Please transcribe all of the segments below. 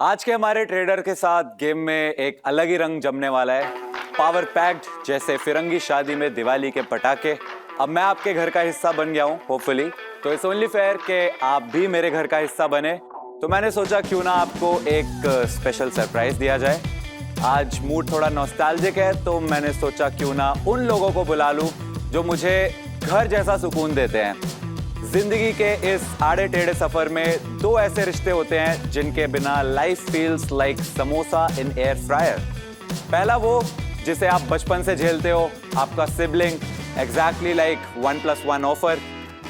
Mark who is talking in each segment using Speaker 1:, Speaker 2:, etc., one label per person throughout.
Speaker 1: आज के हमारे ट्रेडर के साथ गेम में एक अलग ही रंग जमने वाला है। पावर पैक्ड जैसे फिरंगी शादी में दिवाली के पटाखे। अब मैं आपके घर का हिस्सा बन गया हूँ होपफुली, तो इट्स ओनली फेयर कि आप भी मेरे घर का हिस्सा बने। तो मैंने सोचा क्यों ना आपको एक स्पेशल सरप्राइज दिया जाए। आज मूड थोड़ा नॉस्टैल्जिक है, तो मैंने सोचा क्यों ना उन लोगों को बुला लूं जो मुझे घर जैसा सुकून देते हैं। जिंदगी के इस आड़े टेढ़े सफर में दो ऐसे रिश्ते होते हैं जिनके बिना life feels like samosa in air fryer. पहला वो जिसे आप बचपन से झेलते हो, आपका सिबलिंग, एग्जैक्टली लाइक 1+1 ऑफर।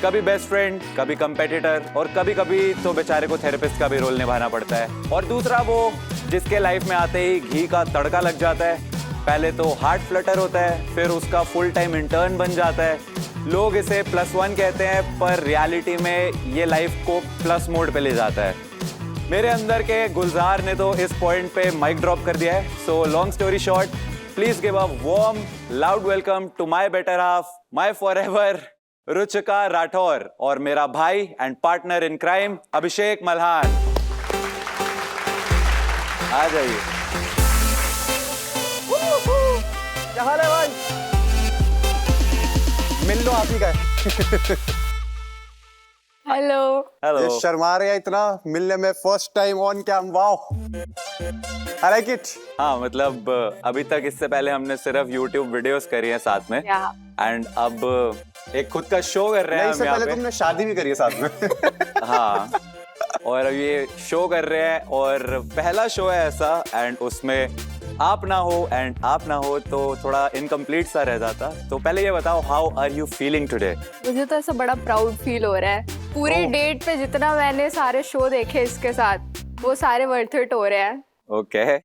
Speaker 1: कभी बेस्ट फ्रेंड, कभी कंपेटिटर और कभी कभी तो बेचारे को थेरेपिस्ट का भी रोल निभाना पड़ता है। और दूसरा वो जिसके लाइफ में आते ही घी का तड़का लग जाता है। पहले तो हार्ट फ्लटर होता है, फिर उसका फुल टाइम इंटर्न बन जाता है। लोग इसे +1 कहते हैं, पर रियलिटी में ये लाइफ को प्लस मोड पे ले जाता है। मेरे अंदर के गुलजार ने तो इस पॉइंट पे माइक ड्रॉप कर दिया है। So long story short, please give a warm loud welcome to my better half, my forever Ruchika Rathore, और मेरा भाई and partner in crime Abhishek Malhan. आ जाइए।
Speaker 2: क्या हाल है भाई? मिल लो आप ही का।
Speaker 3: हेलो।
Speaker 1: हेलो।
Speaker 2: ये शर्मा रहे हैं इतना मिलने में, first time on cam, wow I like it.
Speaker 1: हाँ, मतलब अभी तक इससे पहले हमने सिर्फ YouTube वीडियोस करी है साथ में, एंड अब एक खुद का शो कर रहे हैं हम
Speaker 2: इससे
Speaker 1: यहाँ
Speaker 2: पहले
Speaker 1: पे।
Speaker 2: तुमने शादी भी करी है साथ में।
Speaker 1: हाँ, और अब ये शो कर रहे हैं और पहला शो है ऐसा, एंड उसमें आप ना हो एंड आप ना हो तो थोड़ा इनकम्प्लीट सा रह जाता। तो पहले ये बताओ, how are you feeling today?
Speaker 3: मुझे तो ऐसा बड़ा प्राउड फील हो रहा है। पूरी डेट पे जितना मैंने सारे शो देखे इसके साथ, वो सारे वर्थ इट हो रहे हैं।
Speaker 1: ओके।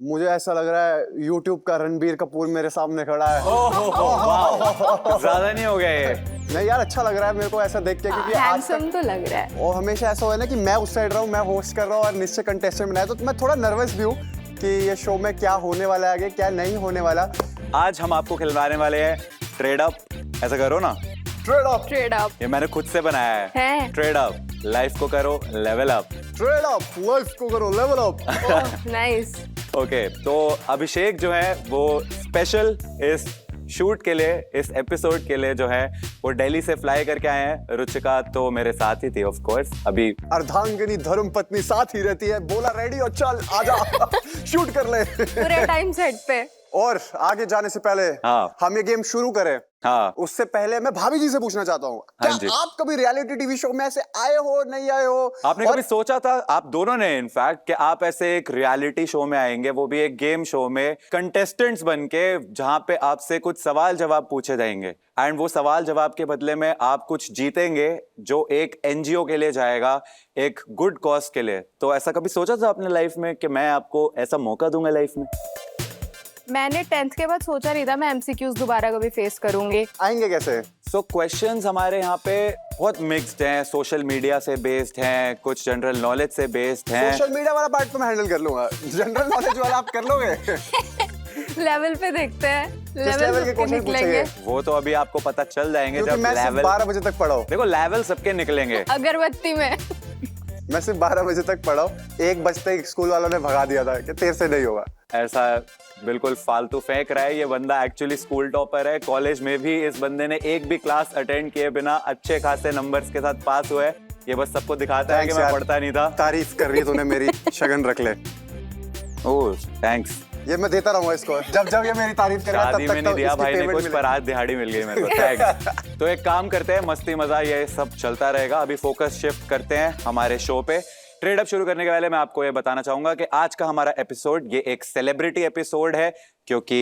Speaker 2: मुझे ऐसा लग रहा है YouTube का रणबीर कपूर मेरे सामने खड़ा है।
Speaker 1: वाह, ज्यादा नहीं हो गया ये?
Speaker 2: नहीं यार, अच्छा लग रहा है मेरे को ऐसा देख के, क्योंकि आज
Speaker 3: हैंडसम तो लग रहा है।
Speaker 2: और हमेशा ऐसा हो ना कि मैं उस साइड रहा हूँ, मैं होस्ट कर रहा हूँ और निश्चय कंटेस्टेंट बनाया, तो मैं थोड़ा नर्वस भी हूँ कि ये शो में क्या होने वाला है आगे, क्या नहीं होने वाला।
Speaker 1: आज हम आपको खिलवाने वाले हैं ट्रेड अप। ऐसा करो ना,
Speaker 2: ट्रेड अप।
Speaker 3: ट्रेड अप
Speaker 1: ये मैंने खुद से बनाया है। ट्रेड अप, लाइफ को करो level up.
Speaker 2: Trade up, life को करो लेवल अप।
Speaker 3: नाइस।
Speaker 1: ओके, तो अभिषेक जो है वो स्पेशल इस शूट के लिए, इस एपिसोड के लिए जो है वो दिल्ली से फ्लाई करके आए हैं। रुचिका तो मेरे साथ ही थी ऑफ कोर्स। अभी
Speaker 2: अर्धांगिनी धर्म पत्नी साथ ही रहती है, बोला रेडी और चल आजा शूट कर ले।
Speaker 3: पूरे टाइम सेट पे।
Speaker 2: और आगे जाने से पहले हम ये गेम शुरू करें, उससे पहले मैं भाभी जी से पूछना चाहता हूँ, क्या आप कभी रियलिटी टीवी शो में ऐसे आए हो, नहीं आए हो?
Speaker 1: आपने कभी सोचा था, आप दोनों ने इनफैक्ट, कि आप ऐसे एक रियलिटी शो में आएंगे, वो भी एक गेम शो में कंटेस्टेंट्स बन के, जहां पे आपसे कुछ सवाल जवाब पूछे जाएंगे, एंड वो सवाल जवाब के बदले में आप कुछ जीतेंगे जो एक NGO के लिए जाएगा, एक गुड कॉज के लिए। तो ऐसा कभी सोचा था अपने लाइफ में कि मैं आपको ऐसा मौका दूंगा लाइफ में?
Speaker 3: मैंने 10th के बाद सोचा नहीं था मैं MCQs दोबारा कभी फेस करूंगी।
Speaker 2: आएंगे कैसे?
Speaker 1: सो क्वेश्चंस हमारे यहाँ पे बहुत मिक्स्ड हैं, सोशल मीडिया से बेस्ड हैं, कुछ जनरल नॉलेज से बेस्ड हैं।
Speaker 2: सोशल मीडिया वाला पार्ट तो मैं हैंडल कर लूंगा, जनरल नॉलेज वाला आप कर लोगे?
Speaker 3: लेवल पे देखते हैं,
Speaker 2: लेवल के क्वेश्चन
Speaker 3: निकलेंगे।
Speaker 1: वो तो अभी आपको पता चल जाएंगे जब
Speaker 2: मैं
Speaker 1: लेवल
Speaker 2: 12 बजे तक पढ़ा हूँ।
Speaker 1: देखो, लेवल सबके निकलेंगे।
Speaker 3: अगरबत्ती में
Speaker 2: मैं सिर्फ 12 बजे तक पढ़ा हूँ, 1 बजते ही स्कूल वालों ने भगा दिया था कि तेरे से नहीं होगा।
Speaker 1: ऐसा बिल्कुल फालतू फेंक रहा है ये बंदा। एक्चुअली स्कूल टॉपर है। कॉलेज में भी इस बंदे ने एक भी क्लास अटेंड किए बिना अच्छे खासे नंबर्स के साथ पास हुआ है। ये बस सबको दिखाता है कि मैं पढ़ता नहीं था।
Speaker 2: तारीफ कर रही है तूने मेरी, शगन रख ले।
Speaker 1: ओह थैंक्स।
Speaker 2: ये मैं देता रहूंगा इसको, जब जब ये मेरी तारीफ करेगा तब
Speaker 1: शादी
Speaker 2: तक
Speaker 1: में
Speaker 2: तो
Speaker 1: नहीं दिया
Speaker 2: इसकी
Speaker 1: भाई ने
Speaker 2: पेमेंट
Speaker 1: कुछ,
Speaker 2: मिलेगी।
Speaker 1: पर आज दिहाड़ी मिल गई मेरे को। थैंक्स। तो एक काम करते हैं, मस्ती मजा ये सब चलता रहेगा। अभी फोकस शिफ्ट करते हैं हमारे शो पे। ट्रेड अप शुरू करने के पहले मैं आपको ये बताना चाहूंगा कि आज का हमारा एपिसोड ये एक सेलिब्रिटी एपिसोड है, क्योंकि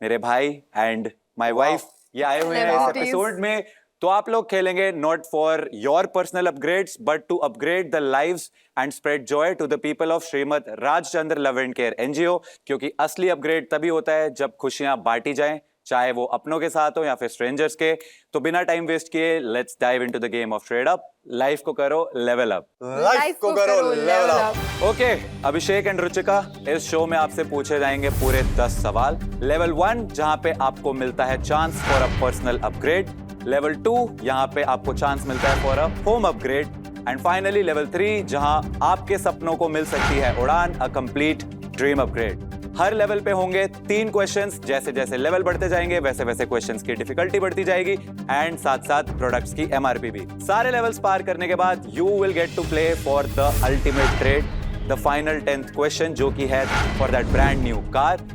Speaker 1: मेरे भाई एंड माय वाइफ ये आए हुए हैं इस एपिसोड में। तो आप लोग खेलेंगे not for your personal upgrades but to upgrade the lives and spread joy to the people of Shrimad Rajchandra love and care NGO, क्योंकि असली अपग्रेड तभी होता है जब खुशियां बांटी जाएं, चाहे वो अपनों के साथ हो या फिर स्ट्रेंजर्स के। तो बिना टाइम वेस्ट किए let's dive into the game of trade up. Life को करो लेवल अप।
Speaker 2: लाइफ को करो level up.
Speaker 1: Okay, Abhishek and Ruchika, इस शो में आपसे पूछे जाएंगे पूरे 10 सवाल। लेवल 1 जहां पे आपको मिलता है chance for a personal upgrade. Level 2 यहाँ पे आपको चांस मिलता है for a home upgrade. And finally level 3 जहां आपके सपनों को मिल सकती है उड़ान, a complete dream upgrade. Her level पे होंगे 3 क्वेश्चंस, जैसे जैसे लेवल बढ़ते जाएंगे वैसे वैसे क्वेश्चंस की डिफिकल्टी बढ़ती जाएगी एंड साथ साथ प्रोडक्ट्स की एमआरपी भी। सारे लेवल्स पार करने के बाद you will get to play for the ultimate trade, the final 10th question, जो कि है for that brand new car.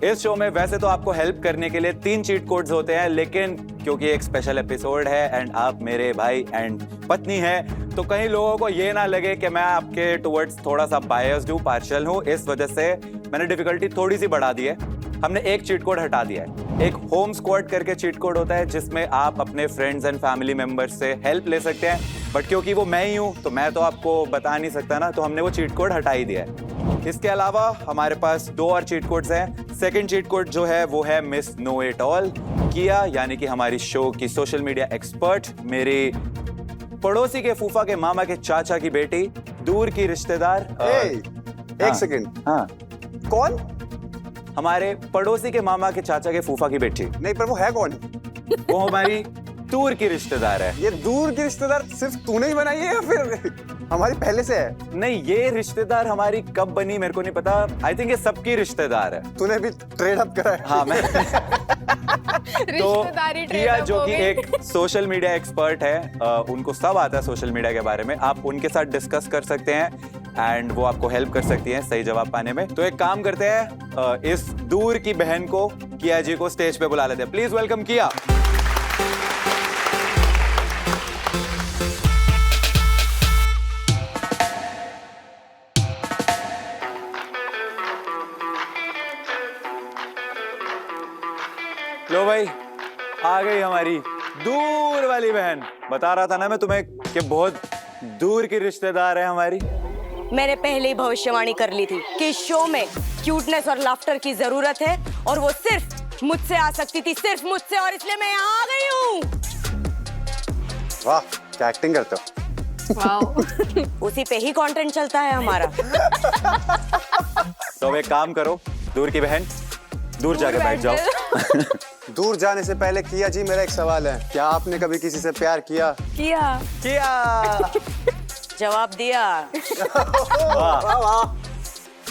Speaker 1: इस शो में वैसे तो आपको हेल्प करने के लिए 3 चीट कोड्स होते हैं, लेकिन क्योंकि एक स्पेशल एपिसोड है एंड आप मेरे भाई एंड पत्नी हैं, तो कई लोगों को ये ना लगे कि मैं आपके टुवर्ड्स थोड़ा सा बायस्ड हूँ, पार्शियल हूँ। इस वजह से मैंने डिफिकल्टी थोड़ी सी बढ़ा दी है। हमने एक चीट कोड हटा दिया है। एक होम स्क्वाड करके चीट कोड होता है जिसमें आप अपने फ्रेंड्स एंड फैमिली मेंबर्स से हेल्प ले सकते हैं, बट क्योंकि वो मैं ही हूँ तो मैं तो आपको बता नहीं सकता ना, तो हमने वो चीट कोड हटा ही दिया है। इसके अलावा हमारे पास 2 और चीट कोड्स हैं। सेकंड चीट कोड जो है वो है मिस नो इट ऑल किया, यानी कि हमारी शो की सोशल मीडिया एक्सपर्ट, मेरी पड़ोसी के फूफा के मामा के चाचा की बेटी, दूर की रिश्तेदार।
Speaker 2: एक सेकंड,
Speaker 1: हाँ,
Speaker 2: कौन?
Speaker 1: हमारे पड़ोसी के मामा के चाचा के फूफा की बेटी।
Speaker 2: नहीं, पर वो है कौन?
Speaker 1: वो हमारी दूर की रिश्तेदार है।
Speaker 2: ये दूर की रिश्तेदार सिर्फ तूने ही बनाई है या फिर हमारी पहले से है?
Speaker 1: नहीं, ये रिश्तेदार हमारी कब बनी मेरे को नहीं पता। आई थिंक ये सबकी रिश्तेदार है।
Speaker 2: तूने भी ट्रेड अप करा है?
Speaker 1: हाँ, मैं तो
Speaker 3: रिश्तेदारी
Speaker 1: किया
Speaker 3: trade-up
Speaker 1: जो
Speaker 3: हो
Speaker 1: कि
Speaker 3: गई।
Speaker 1: एक सोशल मीडिया एक्सपर्ट है, उनको सब आता है सोशल मीडिया के बारे में। आप उनके साथ डिस्कस कर सकते हैं एंड वो आपको हेल्प कर सकती हैं सही जवाब पाने में। तो एक काम करते हैं, इस दूर की बहन को, किया जी को स्टेज पे बुला लेते हैं। प्लीज वेलकम किया। लो भाई, आ गई हमारी दूर वाली बहन। बता रहा था ना मैं तुम्हें कि बहुत दूर की रिश्तेदार है हमारी।
Speaker 4: मैंने पहले ही भविष्यवाणी कर ली थी कि इस शो में क्यूटनेस और लाफ्टर की जरूरत है और वो सिर्फ मुझसे आ सकती थी, सिर्फ मुझसे, और इसलिए मैं यहाँ आ गई हूँ।
Speaker 2: वाह, क्या एक्टिंग करते हो।
Speaker 3: वाओ।
Speaker 4: उसी पे ही कंटेंट चलता है हमारा।
Speaker 1: तो अब एक काम करो, दूर की बहन, दूर जाके बैठ जाओ।
Speaker 2: दूर जाने से पहले किया जी, मेरा एक सवाल है, क्या आपने कभी किसी से प्यार किया?
Speaker 1: किया।
Speaker 4: जवाब दिया।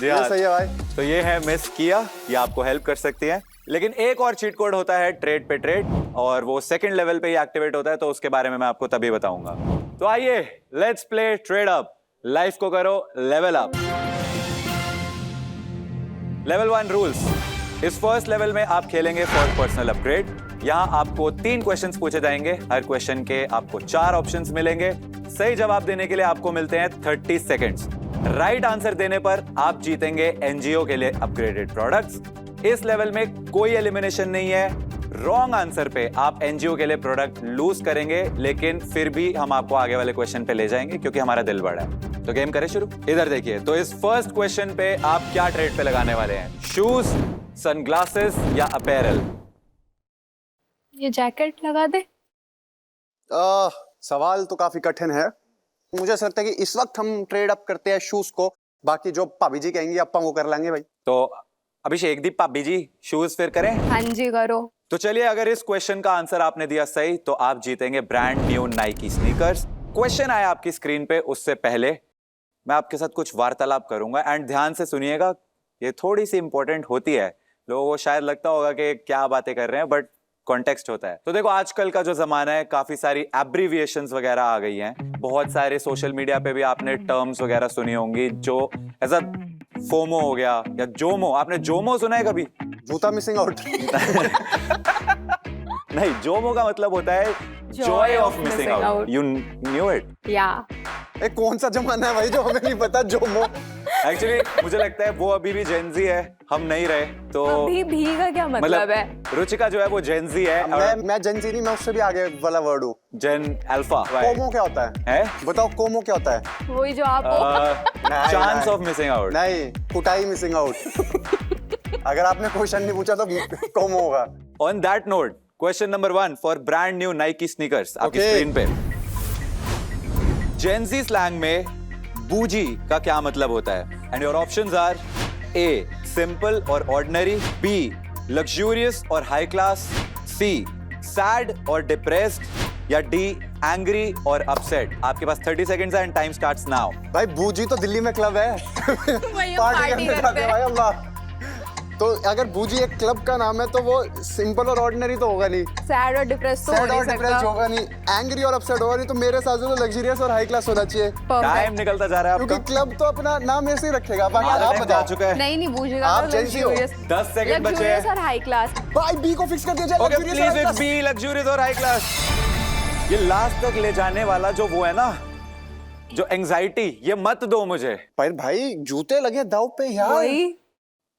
Speaker 1: दिया।
Speaker 2: ये सही है भाई।
Speaker 1: तो ये है मिस किया, ये आपको हेल्प कर सकती है। लेकिन एक और चीट कोड होता है ट्रेड पे ट्रेड, और वो सेकंड लेवल पे ही एक्टिवेट होता है, तो उसके बारे में मैं आपको तभी बताऊंगा। तो आइए, let's play trade up. Life को करो लेवल अप। Level 1 rules. इस फर्स्ट लेवल में आप खेलेंगे फॉर पर्सनल अपग्रेड। यहाँ आपको 3 क्वेश्चंस पूछे जाएंगे। हर क्वेश्चन के आपको 4 ऑप्शंस मिलेंगे। सही जवाब देने के लिए आपको मिलते हैं 30 सेकेंड्स। राइट आंसर देने पर आप जीतेंगे एनजीओ के लिए अपग्रेडेड प्रोडक्ट्स। इस लेवल में कोई एलिमिनेशन नहीं है। रॉन्ग आंसर पे आप एनजीओ के लिए प्रोडक्ट लूज करेंगे, लेकिन फिर भी हम आपको आगे वाले क्वेश्चन पे ले जाएंगे क्योंकि हमारा दिल बड़ा है। तो गेम करें शुरू। इधर देखिए, तो इस फर्स्ट क्वेश्चन पे आप क्या ट्रेड पे लगाने वाले हैं? शूज, सनग्लासेस या अपैरल?
Speaker 3: ये जैकेट लगा दे।
Speaker 2: सवाल तो काफी कठिन है। मुझे ऐसा लगता है कि इस वक्त हम ट्रेड अप करते हैं शूज को, बाकी जो भाभी जी कहेंगी अपन वो कर लेंगे भाई।
Speaker 1: तो अभिषेक दी, भाभी जी शूज फिर करें?
Speaker 3: हाँ जी, करो।
Speaker 1: तो चलिए, अगर इस क्वेश्चन का आंसर आपने दिया सही तो आप जीतेंगे brand new Nike sneakers. Question आया आपकी स्क्रीन पे, उससे पहले मैं आपके साथ कुछ वार्तालाप करूंगा एंड ध्यान से सुनिएगा। ये थोड़ी सी इंपॉर्टेंट होती है। लोगों को शायद लगता होगा कि क्या बातें कर रहे हैं, बट कॉन्टेक्स्ट होता है। तो देखो, आजकल का जो जमाना है, काफी सारी एब्रीविएशंस वगैरह आ गई हैं। बहुत सारे सोशल मीडिया पे भी आपने टर्म्स वगैरह सुनी होंगी, जो ऐसा फोमो हो गया या जोमो। आपने जोमो सुना है कभी?
Speaker 2: जूता मिसिंग आउट।
Speaker 1: नहीं, जोमो का मतलब होता है Joy of missing out. You knew it?
Speaker 3: या
Speaker 2: कौन सा जमाना है भाई जो हमें नहीं पता जोमो?
Speaker 1: एक्चुअली मुझे लगता है वो अभी भी जेन जी है, हम नहीं रहे। तो
Speaker 3: अभी भी का क्या मतलब है?
Speaker 1: रुचिका जो है वो जेन जी है।
Speaker 2: मैं जेन जी नहीं, मैं उससे भी आगे वाला वर्ड हूँ,
Speaker 1: जेन अल्फा।
Speaker 2: कोमो क्या होता है? बताओ, कोमो क्या होता है?
Speaker 3: वही जो आप
Speaker 1: चांस ऑफ मिसिंग आउट।
Speaker 2: नहीं, कुटाई मिसिंग आउट। अगर आपने क्वेश्चन नहीं पूछा तो कोमो होगा।
Speaker 1: On that note, question number 1 for brand new Nike sneakers आपकी स्क्रीन पे। जेन जी स्लैंग में बूजी का क्या मतलब होता है? And your options are A simple और ऑर्डिनरी, बी लग्जूरियस और हाई क्लास, सी सैड और डिप्रेस्ड, या डी एंग्री और अपसेट? आपके पास 30 सेकंड्स है एंड टाइम स्टार्ट्स नाउ।
Speaker 2: भाई बूजी तो दिल्ली में क्लब है।
Speaker 3: वही
Speaker 2: पार्टी
Speaker 3: पार्टी
Speaker 2: करने
Speaker 3: करते
Speaker 2: जाते हैं
Speaker 3: हैं।
Speaker 2: भाई अल्लाह। तो अगर बूजी एक क्लब का नाम है तो वो सिंपल और ऑर्डिनरी तो होगा नहीं,
Speaker 3: सैड और डिप्रेस तो हो
Speaker 2: सैड
Speaker 3: नहीं
Speaker 2: और डिप्रेस
Speaker 3: सकता।
Speaker 2: होगा नहीं, एंग्री और अपसेट होगा नहीं, तो मेरे हिसाब से तो लग्जरियस और हाई क्लास होना चाहिए,
Speaker 1: टाइम निकलता जा रहा है
Speaker 2: क्योंकि
Speaker 1: आपका।
Speaker 2: क्लब तो अपना नाम ऐसे ही रखेगा। बाकी
Speaker 1: आधा
Speaker 2: आप
Speaker 1: टाइम जा
Speaker 2: बताओ।
Speaker 1: चुका है।
Speaker 3: नहीं बूझेगा
Speaker 2: आप
Speaker 3: तो
Speaker 2: जैसी हो।
Speaker 3: luxurious।
Speaker 1: 10 सेकंड बचे
Speaker 3: Luxurious
Speaker 1: हैं।
Speaker 3: और हाई क्लास।
Speaker 2: भाई बी को फिक्स कर दिया जाए।
Speaker 1: ओके
Speaker 2: luxurious
Speaker 1: प्लीज
Speaker 2: और high
Speaker 1: इट्स बी, लग्जूरियस और हाई क्लास। ये लास्ट तक ले जाने वाला जो वो है ना, जो एंजाइटी, ये मत दो मुझे।
Speaker 2: पर भाई जूते लगे दाव पे यार।
Speaker 3: वही।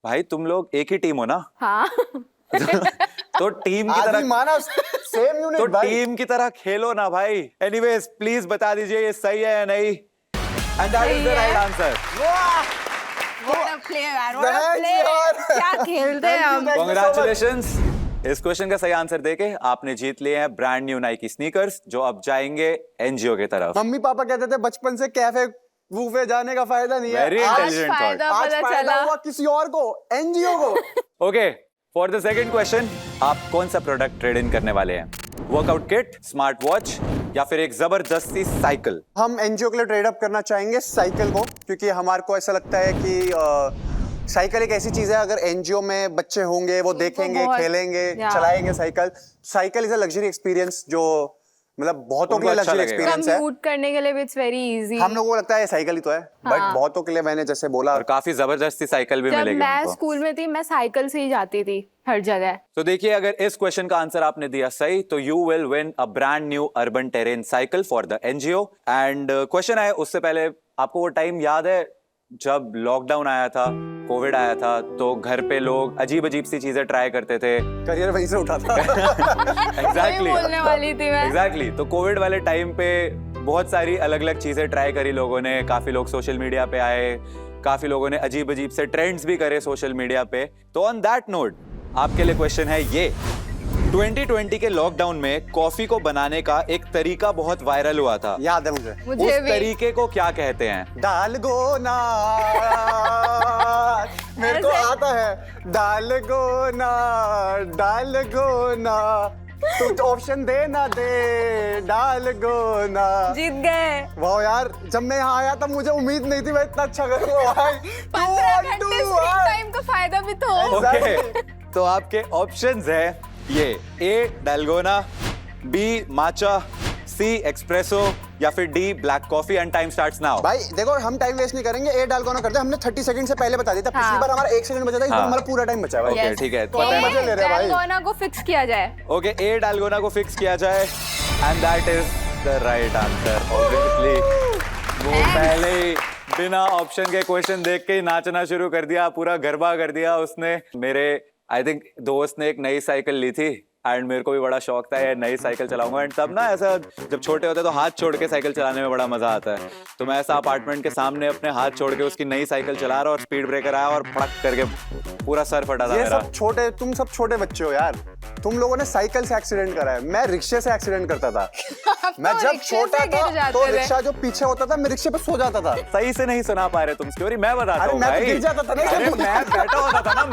Speaker 1: भाई तुम लोग एक ही टीम हो ना,
Speaker 3: हाँ।
Speaker 1: तो टीम की
Speaker 2: आदमी
Speaker 1: तरह
Speaker 2: माना सेम यूनिट
Speaker 1: तो
Speaker 2: भाई।
Speaker 1: टीम की तरह खेलो ना भाई। एनीवेज प्लीज बता दीजिए ये सही है या नहीं। एंड दैट इज द
Speaker 3: सही
Speaker 1: राइट
Speaker 3: है।
Speaker 1: Answer.
Speaker 3: What a play, man, what a
Speaker 2: Thanks,
Speaker 3: play।
Speaker 2: यार।
Speaker 3: क्या खेलते हैं हम।
Speaker 2: Thank you so much.
Speaker 1: Congratulations, इस क्वेश्चन का सही आंसर देके आपने जीत लिए हैं ब्रांड न्यू नाइकी स्नीकर्स, जो अब जाएंगे एनजीओ की तरफ।
Speaker 2: मम्मी पापा कहते थे बचपन से कैफे वूफे जाने का फायदा नहीं है।
Speaker 1: Very
Speaker 2: आज
Speaker 1: intelligent thought.
Speaker 3: फायदा
Speaker 2: आज
Speaker 3: पता
Speaker 2: फायदा
Speaker 3: चला।
Speaker 2: हुआ किसी और को, एनजीओ को।
Speaker 1: Okay, for the second question, आप कौन सा प्रोडक्ट ट्रेड इन करने वाले हैं? वर्कआउट किट, स्मार्ट वॉच या फिर एक जबरदस्ती साइकिल?
Speaker 2: हम एनजीओ के लिए ट्रेड अप करना चाहेंगे साइकिल को, क्योंकि हमारे को ऐसा लगता है कि साइकिल एक ऐसी चीज है, अगर एनजीओ में बच्चे होंगे वो देखेंगे,
Speaker 3: बहुत-
Speaker 2: खेलेंगे,
Speaker 3: या।
Speaker 2: चलाएंगे cycle. Cycle is a luxury experience, जो मतलब बहुतों के
Speaker 1: उनको
Speaker 2: लिए
Speaker 1: अच्छा
Speaker 2: लग्जरी
Speaker 1: लगेगा।
Speaker 2: एक्सपीरियंस है।
Speaker 3: कम्यूट करने के लिए भी इट्स वेरी इजी।
Speaker 2: हम लोगों को लगता है साइकिल ही तो है, बट
Speaker 3: हाँ।
Speaker 2: बहुतों के लिए मैंने जैसे बोला।
Speaker 1: और काफी जबरदस्ती साइकिल भी
Speaker 3: जब
Speaker 1: मिलेगी
Speaker 3: मैं
Speaker 1: उनको।
Speaker 3: स्कूल में थी, मैं साइकिल से ही जाती थी हर जगह।
Speaker 1: तो देखिए, अगर इस क्वेश्चन का आंसर आपने दिया सही तो you will win a brand new urban terrain cycle for the NGO. And question है, उससे पहले आपको वो टाइम याद है जब लॉकडाउन आया था, कोविड आया था, तो घर पे लोग अजीब अजीब सी चीजें ट्राई करते थे।
Speaker 2: करियर वहीं से उठा था।
Speaker 3: वही बोलने वाली थी मैं।
Speaker 1: एग्जैक्टली। तो कोविड वाले टाइम पे बहुत सारी अलग अलग चीजें ट्राई करी लोगों ने। काफी लोग सोशल मीडिया पे आए, काफी लोगों ने अजीब अजीब से ट्रेंड्स भी करे सोशल मीडिया पे। तो ऑन दैट नोट आपके लिए क्वेश्चन है ये, 2020 के लॉकडाउन में कॉफी को बनाने का एक तरीका बहुत वायरल हुआ था।
Speaker 2: याद है मुझे।
Speaker 3: मुझे
Speaker 1: उस
Speaker 3: भी।
Speaker 1: तरीके को क्या कहते हैं?
Speaker 2: डाल गोना। मेरे को
Speaker 3: ऐसे?
Speaker 2: आता है। डाल गोना, डाल गोना, तू ऑप्शन दे ना दे, डाल गोना।
Speaker 3: जीत गए।
Speaker 2: वाह यार, जब मैं यहाँ आया तब मुझे उम्मीद नहीं थी मैं इतना अच्छा करूंगा भाई।
Speaker 3: 15
Speaker 2: 2
Speaker 3: घंटे
Speaker 2: 2
Speaker 3: स्क्रीन टाइम का फायदा भी तो हो।
Speaker 1: ओके, तो आपके ऑप्शंस है ये, ए डालगोना, बी माचा, सी एक्सप्रेसो या फिर D black coffee. And time starts now.
Speaker 2: भाई देखो, हम टाइम वेस्ट नहीं करेंगे, ए डाल गोना करते हैं। हमने 30 सेकंड से पहले बता दिया था। पिछली
Speaker 3: हाँ।
Speaker 2: बार हमारा 1 सेकंड बचा था, इस बार
Speaker 1: हाँ।
Speaker 2: हमारा पूरा टाइम बचा है भाई।
Speaker 1: ओके, ठीक है।
Speaker 2: तो हम मजे ले रहे हैं भाई।
Speaker 3: डालगोना को फिक्स किया जाए।
Speaker 1: ओके, ए डालगोना को फिक्स किया जाए and that is the right answer. Obviously वो पहले ही बिना ऑप्शन के क्वेश्चन देख के ही नाचना शुरू कर दिया, पूरा गरबा कर दिया उसने। मेरे आई थिंक दोस्त ने एक नई साइकिल ली थी एंड मेरे को भी बड़ा शौक था ये नई साइकिल चलाऊंगा। एंड तब ना ऐसा जब छोटे होते तो हाथ छोड़ के साइकिल चलाने में बड़ा मजा आता है। तो मैं ऐसा अपार्टमेंट के सामने अपने हाथ छोड़ के उसकी नई साइकिल चला रहा और स्पीड ब्रेकर आया और फड़क करके पूरा सर फटा था
Speaker 2: ये
Speaker 1: मेरा।
Speaker 2: सब छोटे, तुम सब छोटे बच्चे हो यार। तुम लोगों ने साइकिल से एक्सीडेंट करा है, मैं रिक्शे से एक्सीडेंट करता था। मैं
Speaker 3: तो
Speaker 2: जब
Speaker 3: रिक्शे
Speaker 2: छोटा
Speaker 3: से गिर
Speaker 2: था
Speaker 3: जाते
Speaker 2: तो
Speaker 3: थे।
Speaker 2: रिक्शा जो पीछे होता था, मैं रिक्शे पे सो जाता था।
Speaker 1: सही से नहीं सुना पा रहे तुम स्टोरी, मैं बताता
Speaker 2: अरे
Speaker 1: हूँ
Speaker 2: मैं तो
Speaker 1: भाई।
Speaker 2: गिर जाता था ना।
Speaker 1: अरे मैं बैठा होता था ना,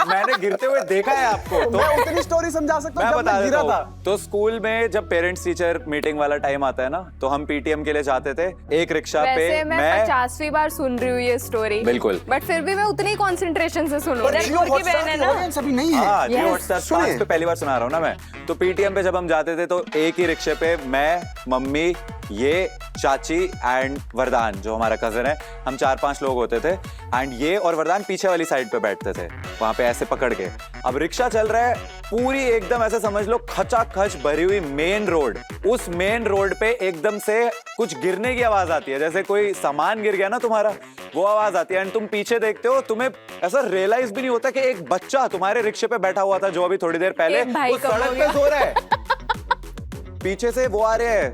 Speaker 1: मैंने गिरते हुए देखा है आपको। तो
Speaker 2: मैं उतनी स्टोरी समझा सकता
Speaker 1: मैं
Speaker 2: हूँ जब
Speaker 1: बता
Speaker 2: मैं
Speaker 1: देता
Speaker 2: गिरा था।
Speaker 1: हूँ। तो स्कूल में जब पेरेंट्स टीचर मीटिंग वाला टाइम आता है ना, तो हम पीटीएम के लिए जाते थे। एक रिक्शा पे
Speaker 3: वैसे मैं 50वीं बार सुन रही हूँ ये स्टोरी।
Speaker 1: बिल्कुल।
Speaker 3: बट फिर भी मैं उतनी कंसंट्रेशन से सुनूं।
Speaker 2: पर जियो
Speaker 3: की बहन है ना।
Speaker 2: ऑडियंस अभी नहीं है।
Speaker 1: हाँ, जियो
Speaker 3: Yes.
Speaker 1: हॉटस्टार
Speaker 2: सुनिए।
Speaker 1: 5 पे पहली बार सुना रहा हूँ ना मैं। तो पीटीएम पे जब हम जाते थे तो एक ही रिक्शे पे मैं, मम्मी, ये चाची एंड वरदान जो हमारा कजन है, हम 4-5 लोग होते थे। एंड ये और वरदान पीछे वाली साइड पे बैठते थे, वहां पे ऐसे पकड़ के। अब रिक्शा चल रहा है पूरी एकदम ऐसे समझ लो खचाखच भरी हुई मेन रोड। उस मेन रोड पे एकदम से कुछ गिरने की आवाज आती है, जैसे कोई सामान गिर गया ना तुम्हारा, वो आवाज आती है। एंड तुम पीछे देखते हो, तुम्हें ऐसा रियलाइज भी नहीं होता कि एक बच्चा तुम्हारे रिक्शे पे बैठा हुआ था जो अभी थोड़ी देर पहले
Speaker 3: एक भाई
Speaker 1: वो
Speaker 3: कम हो
Speaker 1: सड़क पे
Speaker 3: गया।
Speaker 1: सो रहा है। पीछे से वो आ रहे हैं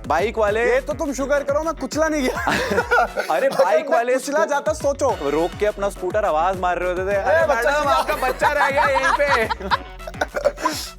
Speaker 1: बाइक वाले।
Speaker 2: ये तो तुम शुगर करो, मैं कुचला नहीं गया।
Speaker 1: अरे बाइक वाले
Speaker 2: कुचला जाता, सोचो।
Speaker 1: रोक के अपना स्कूटर आवाज मार रहे होते थे, अरे
Speaker 2: बच्चा
Speaker 1: मैडम आपका बच्चा रह गया यहीं पे।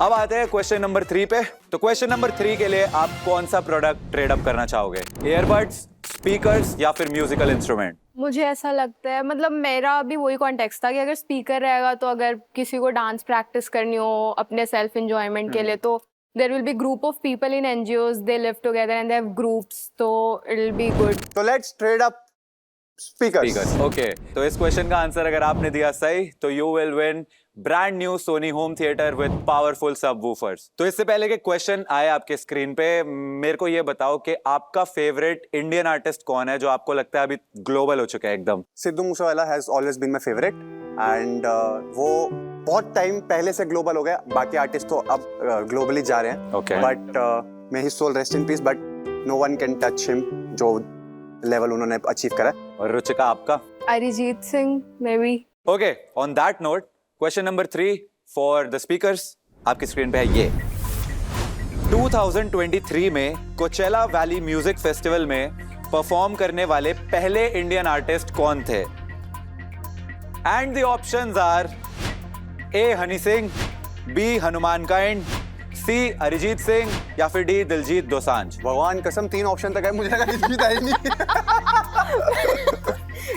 Speaker 1: अब आते हैं क्वेश्चन नंबर 3 पे। तो क्वेश्चन नंबर 3 के लिए आप कौन सा प्रोडक्ट ट्रेड अप करना चाहोगे? ईयरबड्स, स्पीकर्स या फिर म्यूजिकल इंस्ट्रूमेंट?
Speaker 3: मुझे ऐसा लगता है, मतलब मेरा भी वही कॉन्टेक्स्ट था कि अगर स्पीकर रहेगा तो अगर किसी को डांस प्रैक्टिस करनी हो अपने सेल्फ एंजॉयमेंट के लिए तो There will be group of people in NGOs. They live together and they have groups, so it'll be good.
Speaker 2: तो let's trade up speakers.
Speaker 1: Okay, तो इस क्वेश्चन का आंसर अगर आपने दिया सही तो you will win brand new Sony home theatre with powerful subwoofers. तो इससे पहले के क्वेश्चन आए आपके स्क्रीन पे, मेरे को ये बताओ कि आपका फेवरेट इंडियन आर्टिस्ट कौन है जो आपको लगता है अभी ग्लोबल हो चुका है एकदम.
Speaker 2: Sidhu Moosewala has always been my favourite and वो बहुत टाइम पहले से ग्लोबल हो गया. बाकी आर्टिस्ट तो अब ग्लोबली जा रहे हैं.
Speaker 1: Okay.
Speaker 2: But may his soul rest in peace, but no one can touch him जो लेवल उन्होंने अचीव करा.
Speaker 1: और रुचिका आपका?
Speaker 3: Arijit Singh, maybe.
Speaker 1: Okay, on that note question number 3 for the speakers आपकी स्क्रीन पे है ये. 2023 में कोचेला वैली म्यूजिक फेस्टिवल में परफॉर्म करने वाले पहले इंडियन आर्टिस्ट कौन थे? And the options are A Honey Singh, B Hanumankind, C Arijit Singh या फिर डी दिलजीत दोसांझ.
Speaker 2: भगवान कसम 3 ऑप्शन तक है, मुझे लगा दिलजीत है ही नहीं.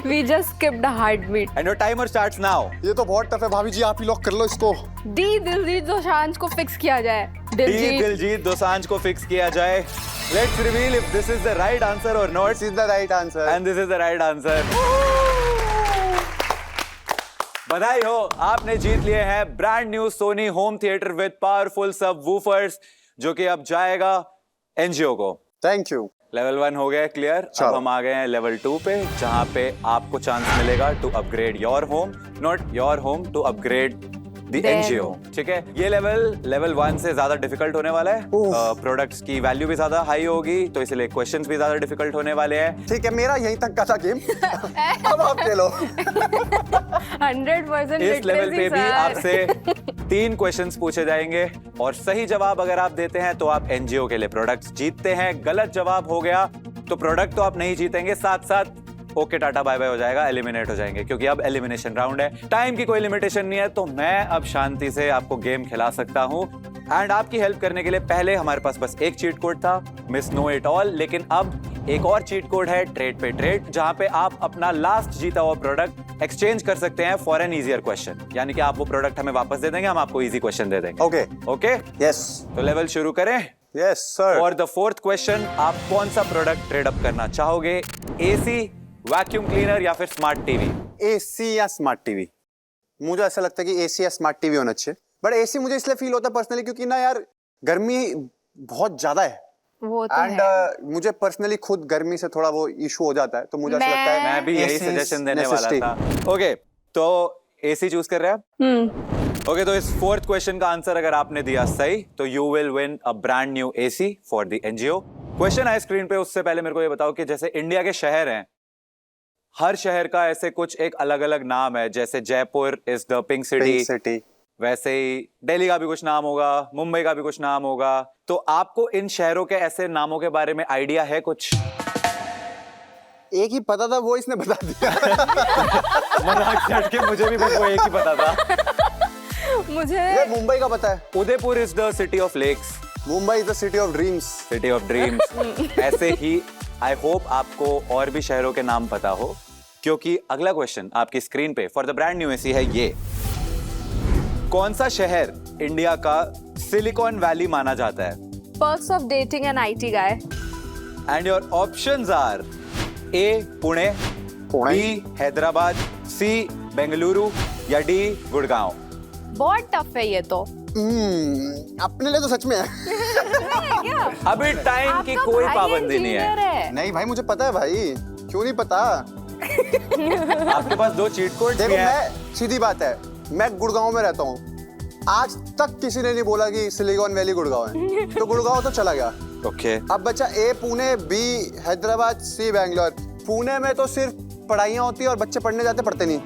Speaker 3: We just skipped a heartbeat.
Speaker 1: And your timer starts now.
Speaker 2: ये तो बहुत टफ है भाभी जी, आप ही लॉक कर लो इसको.
Speaker 3: D दिलजीत दोसांझ को फिक्स किया जाए.
Speaker 1: डी दिलजीत दोसांझ को फिक्स किया जाए. Let's reveal if this is the right answer और not.
Speaker 2: This is the right answer
Speaker 1: and this is the right answer. बधाई हो, आपने जीत लिए हैं brand new Sony home theatre with powerful subwoofers, जो कि अब जाएगा एनजीओ को.
Speaker 2: Thank you.
Speaker 1: लेवल 1 हो गया क्लियर. अब हम आ गए हैं लेवल 2 पे, जहां पे आपको चांस मिलेगा to upgrade your home, not your home, to upgrade the NGO. ठीक है, ये लेवल 1 से ज्यादा डिफिकल्ट होने वाला है. प्रोडक्ट्स की वैल्यू भी ज्यादा हाई होगी, तो इसलिए क्वेश्चंस भी ज्यादा डिफिकल्ट होने वाले हैं.
Speaker 2: ठीक है, मेरा यहीं तक का था गेम. अब आप खेलो.
Speaker 3: 100%
Speaker 1: इस लेवल पे भी आपसे 3 क्वेश्चंस पूछे जाएंगे और सही जवाब अगर आप देते हैं तो आप एनजीओ के लिए प्रोडक्ट्स जीतते हैं. गलत जवाब हो गया तो प्रोडक्ट तो आप नहीं जीतेंगे, साथ साथ ओके टाटा बाय बाय हो जाएगा, एलिमिनेट हो जाएंगे, क्योंकि अब एलिमिनेशन राउंड है. टाइम की कोई लिमिटेशन नहीं है, तो मैं अब शांति से आपको गेम खिला सकता हूं. एंड आपकी हेल्प करने के लिए पहले हमारे पास बस एक चीट कोड था, मिस नो इट ऑल, लेकिन अब एक और चीट कोड है, ट्रेड पे ट्रेड, जहां पे आप अपना लास्ट जीता हुआ प्रोडक्ट एक्सचेंज कर सकते हैं फॉर एन इजियर क्वेश्चन. यानी कि आप वो प्रोडक्ट हमें वापस दे देंगे, हम आपको इजी क्वेश्चन दे देंगे.
Speaker 2: ओके.
Speaker 1: Okay,
Speaker 2: yes.
Speaker 1: तो लेवल शुरू करें.
Speaker 2: Yes sir.
Speaker 1: For the 4th question, आप कौन सा प्रोडक्ट ट्रेड अप करना चाहोगे? एसी, वैक्यूम क्लीनर या फिर स्मार्ट टीवी?
Speaker 2: एसी या स्मार्ट टीवी? मुझे ऐसा लगता है कि एसी या स्मार्ट टीवी होना चाहिए. बट एसी मुझे इसलिए फील होता है पर्सनली क्योंकि ना यार गर्मी बहुत ज्यादा है.
Speaker 3: वो तो
Speaker 2: एंड मुझे पर्सनली खुद गर्मी से थोड़ा वो इशू हो जाता है, तो मुझे ऐसा लगता है
Speaker 1: मैं भी यही सजेशन देने वाला था. ओके, तो एसी चूज कर रहे हैं आप? ओके, तो इस 4th क्वेश्चन का आंसर अगर आपने दिया सही तो you will win a brand new AC for the NGO. Question है स्क्रीन पे, उससे पहले मेरे को ये बताओ कि जैसे इंडिया के शहर हैं, हर शहर का ऐसे कुछ एक अलग अलग नाम है. जैसे Jaipur is the pink city, वैसे ही दिल्ली का भी कुछ नाम होगा, मुंबई का भी कुछ नाम होगा. तो आपको इन शहरों के ऐसे नामों के बारे में आइडिया है कुछ?
Speaker 2: एक ही पता था, वो इसने बता दिया.
Speaker 1: मजाक छट के मुझे भी बस वो एक ही पता था.
Speaker 3: मुझे
Speaker 2: ये मुंबई का पता है.
Speaker 1: Udaipur is the city of lakes.
Speaker 2: Mumbai is the city of dreams.
Speaker 1: City of dreams. ऐसे ही आई होप आपको और भी शहरों के नाम पता हो, क्योंकि अगला क्वेश्चन आपकी स्क्रीन पे for the brand new AC है ये. कौन सा शहर इंडिया का सिलिकॉन वैली माना जाता है?
Speaker 3: Perks of dating an IT guy.
Speaker 1: And your options are A Pune, B Hyderabad, C Bengaluru या डी गुड़गांव.
Speaker 3: बहुत टफ है ये तो.
Speaker 2: अपने लिए तो सच में है.
Speaker 3: क्या?
Speaker 1: अभी टाइम की कोई पाबंदी नहीं है.
Speaker 2: नहीं भाई, मुझे पता है भाई. क्यों नहीं पता?
Speaker 1: आपके पास 2 चीट कोड
Speaker 2: देखो, मैं सीधी बात है, मैं गुड़गांव में रहता हूँ. आज तक किसी ने नहीं बोला कि सिलिकॉन वैली गुड़गांव है. तो गुड़गांव तो चला गया.
Speaker 1: ओके.
Speaker 2: अब बचा ए पुणे, बी हैदराबाद, सी बेंगलोर. पुणे में तो सिर्फ पढ़ाइयाँ होती है और बच्चे पढ़ने जाते, पढ़ते नहीं.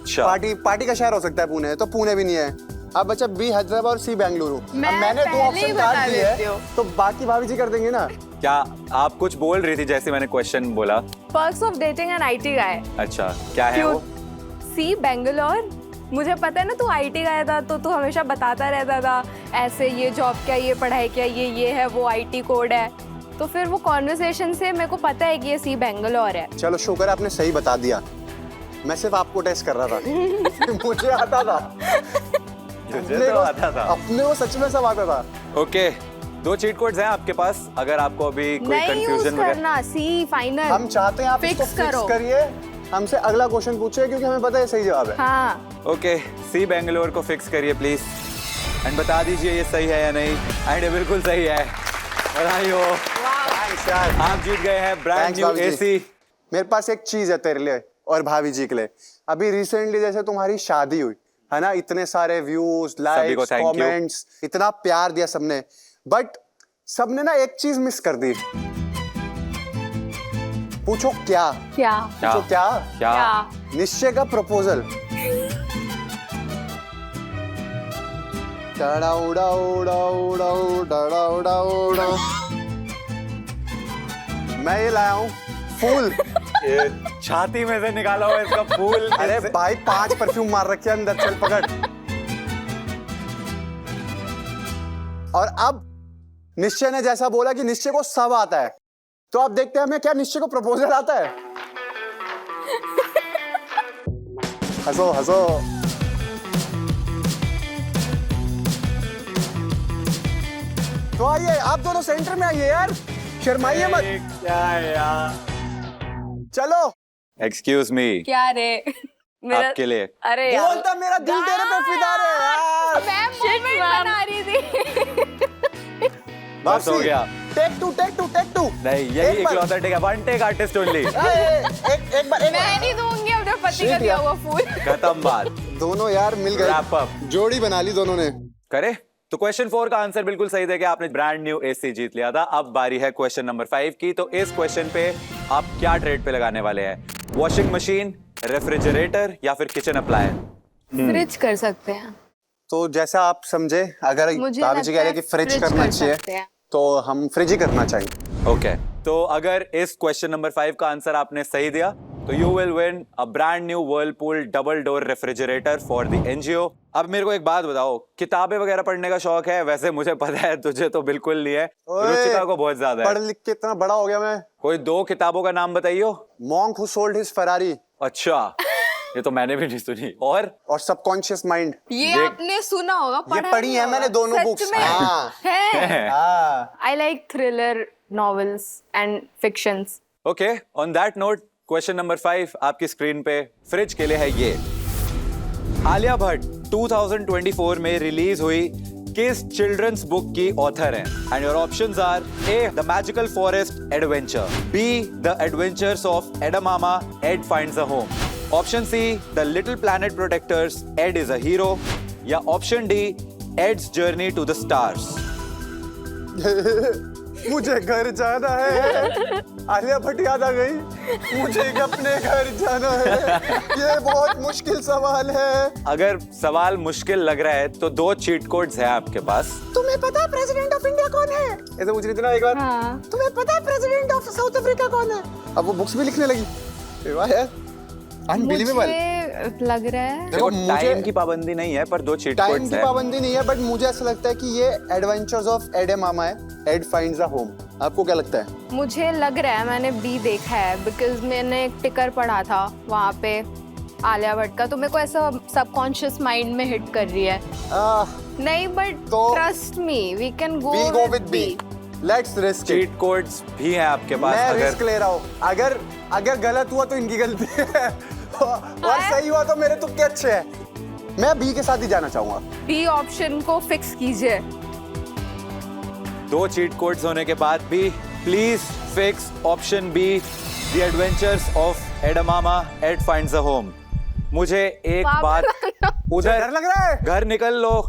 Speaker 1: अच्छा.
Speaker 2: पार्टी का शहर हो सकता है पुणे, तो पुणे भी नहीं है. अब बचा बी हैदराबाद और सी बेंगलुरु. अब मैंने 2 ऑप्शन काट दिए हैं, तो बाकी भाभी जी कर देंगे ना.
Speaker 1: क्या आप कुछ बोल रही थी जैसे मैंने क्वेश्चन बोला?
Speaker 3: Perks of dating an IT guy.
Speaker 1: अच्छा, क्या है वो?
Speaker 3: सी बेंगलोर. मुझे पता है ना, तू आईटी गया था तो तू हमेशा बताता रहता था ऐसे, ये जॉब क्या, ये पढ़ाई क्या, ये है, वो आईटी कोड है. तो फिर वो कॉन्वर्सेशन से मेरे को पता है कि ये सी बेंगलोर है.
Speaker 2: चलो शुक्र है आपने सही बता दिया. मैं सिर्फ आपको टेस्ट कर रहा था. मुझे आता था.
Speaker 1: तुझे तो आता था।
Speaker 2: अपने को सच में सब आता था।
Speaker 1: ओके, 2 चीट कोड्स हैं आपके पास, अगर आपको अभी कोई
Speaker 3: नहीं यूज
Speaker 1: कंफ्यूजन वगैरह।
Speaker 3: करना, सी फाइनल।
Speaker 2: हम चाहते हैं आप इसको
Speaker 3: फिक्स
Speaker 2: फिक्स
Speaker 3: करो।
Speaker 2: करिए, हमसे अगला क्वेश्चन पूछिए क्योंकि हमें पता है सही जवाब है।
Speaker 3: हाँ
Speaker 1: ओके, सी बेंगलोर को फिक्स करिए प्लीज एंड बता दीजिए ये सही है या नहीं। एंड ये बिल्कुल सही है, बधाई हो,
Speaker 2: Thanks यार।
Speaker 1: आप जीत गए हैं ब्रांड
Speaker 2: Thanks
Speaker 1: न्यू
Speaker 2: भाभी जी।
Speaker 1: एसी।
Speaker 2: मेरे पास एक चीज है तेरे लिए और भाभी जी के लिए। अभी रिसेंटली जैसे तुम्हारी शादी हुई है ना, इतने सारे व्यूज,
Speaker 1: को
Speaker 2: लाइक्स,
Speaker 1: thank you।
Speaker 2: कमेंट्स, इतना प्यार दिया सबने, बट सबने ना एक चीज मिस कर दी। पूछो क्या?
Speaker 3: क्या
Speaker 2: पूछो क्या?
Speaker 1: क्या?
Speaker 2: निश्चय का प्रपोजल। मैं ये लाया हूँ फूल।
Speaker 1: ये छाती में से निकाला हुआ इसका फूल।
Speaker 2: अरे भाई 5 परफ्यूम मार रखे अंदर, चल पकड़। और अब निश्चय ने जैसा बोला कि निश्चय को सब आता है, तो अब देखते हैं हमें क्या निश्चय को प्रपोजल आता है। हंसो हंसो। तो आइए, आप दोनों सेंटर में आइए यार, शर्माइए मत।
Speaker 1: क्या यार?
Speaker 2: चलो।
Speaker 1: एक्सक्यूज मी,
Speaker 3: क्या रे
Speaker 1: आपके लिए।
Speaker 3: अरे यार
Speaker 2: बोलता मेरा दिल तेरे पे फिदा रे यार।
Speaker 3: मैं मूवमेंट बना रही थी।
Speaker 1: बस हो गया।
Speaker 2: Take two.
Speaker 1: नहीं, यही इकलौता टेक है, वन टेक आर्टिस्ट ओनली।
Speaker 2: एक बार
Speaker 3: मैं नहीं दूंगी अपने पति का
Speaker 2: Shit
Speaker 3: दिया
Speaker 2: यार।
Speaker 3: हुआ फूल।
Speaker 1: खत्म बात,
Speaker 2: दोनों यार मिल गए,
Speaker 1: रैप अप
Speaker 2: जोड़ी बना ली दोनों ने।
Speaker 1: करे। तो क्वेश्चन 4 का आंसर बिल्कुल सही था कि आपने ब्रांड न्यू एसी जीत लिया था। अब बारी है क्वेश्चन नंबर 5 की। तो इस क्वेश्चन पे आप क्या ट्रेड पे लगाने वाले हैं? वॉशिंग मशीन, रेफ्रिजरेटर या फिर किचन अप्लायंस?
Speaker 3: फ्रिज कर सकते हैं।
Speaker 2: तो जैसा आप समझे, अगर
Speaker 3: मुझे
Speaker 2: भाभी जी कह रहे हैं कि फ्रिज करना
Speaker 3: कर सकते
Speaker 2: चाहिए
Speaker 3: हैं।
Speaker 2: तो हम फ्रिज ही करना चाहिए।
Speaker 1: ओके, तो अगर इस क्वेश्चन नंबर 5 का आंसर आपने सही दिया तो you will win a brand new Whirlpool double door refrigerator for the NGO. अब मेरे को एक बात बताओ, किताबें वगैरह पढ़ने का शौक है? वैसे मुझे पता है तुझे तो बिल्कुल नहीं है, रुचिता को बहुत ज्यादा
Speaker 2: पढ़
Speaker 1: है।
Speaker 2: लिख के इतना बड़ा हो गया मैं।
Speaker 1: कोई 2 किताबों का नाम बताइयो।
Speaker 2: Monk who sold his Ferrari
Speaker 1: अच्छा, ये तो मैंने भी नहीं सुनी। और
Speaker 2: सबकॉन्शियस माइंड,
Speaker 3: ये आपने सुना होगा,
Speaker 2: ये
Speaker 3: पढ़ा
Speaker 2: पढ़ी
Speaker 3: नहीं
Speaker 2: है
Speaker 3: होगा।
Speaker 2: मैंने दोनों
Speaker 3: सच
Speaker 2: बुक्स।
Speaker 3: में?
Speaker 2: हाँ।
Speaker 3: है।
Speaker 2: हाँ।
Speaker 3: I like thriller novels and fictions.
Speaker 1: Okay, on that note question number 5 आपकी स्क्रीन पे फ्रिज के लिए है ये। आलिया भट्ट 2024 में रिलीज हुई किस चिल्ड्रंस बुक की ऑथर हैं? And your options are A the magical forest adventure, B the adventures of Edamama Ed finds a home, option C the little planet protectors Ed is a hero, या option D Ed's journey to the stars.
Speaker 2: मुझे घर जाना है। आलिया भट्ट याद आ गई, मुझे अपने घर जाना है। ये बहुत मुश्किल सवाल है।
Speaker 1: अगर सवाल मुश्किल लग रहा है तो 2 चीट कोड्स हैं आपके पास।
Speaker 2: तुम्हें पता है प्रेसिडेंट ऑफ इंडिया कौन है? ऐसे पूछ रही थी ना एक बार।
Speaker 3: हाँ।
Speaker 2: तुम्हें पता है प्रेसिडेंट ऑफ साउथ अफ्रीका कौन है? अब वो बुक्स भी लिखने लगी। वाह यार, अनबिलीवेबल।
Speaker 3: मुझे लग रहा है
Speaker 1: देखो,
Speaker 2: मुझे
Speaker 1: टाइम की पाबंदी नहीं है पर 2 चीट
Speaker 2: टाइम
Speaker 1: कोड्स
Speaker 2: की
Speaker 1: हैं।
Speaker 2: पाबंदी नहीं है, बट मुझे ऐसा लगता है कि ये एडवेंचर्स ऑफ एडेमामा है, एड फाइंड्स अ होम। आपको क्या लगता है?
Speaker 3: मुझे लग रहा है मैंने बी देखा है, बिकॉज मैंने एक टिकर पढ़ा था वहाँ पे आलिया भट्ट का, तो मेरे को ऐसा सबकॉन्शियस माइंड में हिट कर रही है। नहीं, बट
Speaker 2: तो
Speaker 3: trust me, we can go
Speaker 2: we'll go with B. Let's risk it.
Speaker 1: Cheat codes भी हैं आपके पास।
Speaker 2: मैं
Speaker 1: अगर
Speaker 2: रिस्क ले रहा हूँ। अगर गलत हुआ तो इनकी गलती है और सही हुआ तो मेरे तुक्के अच्छे हैं। मैं बी के साथ ही जाना चाहूंगा।
Speaker 3: बी ऑप्शन को फिक्स कीजिए।
Speaker 1: 2 चीट कोड्स होने के बाद भी please fix option B the adventures of Edamama Ed finds a home. मुझे एक बात, उधर
Speaker 2: डर लग रहा है।
Speaker 1: घर निकल लो।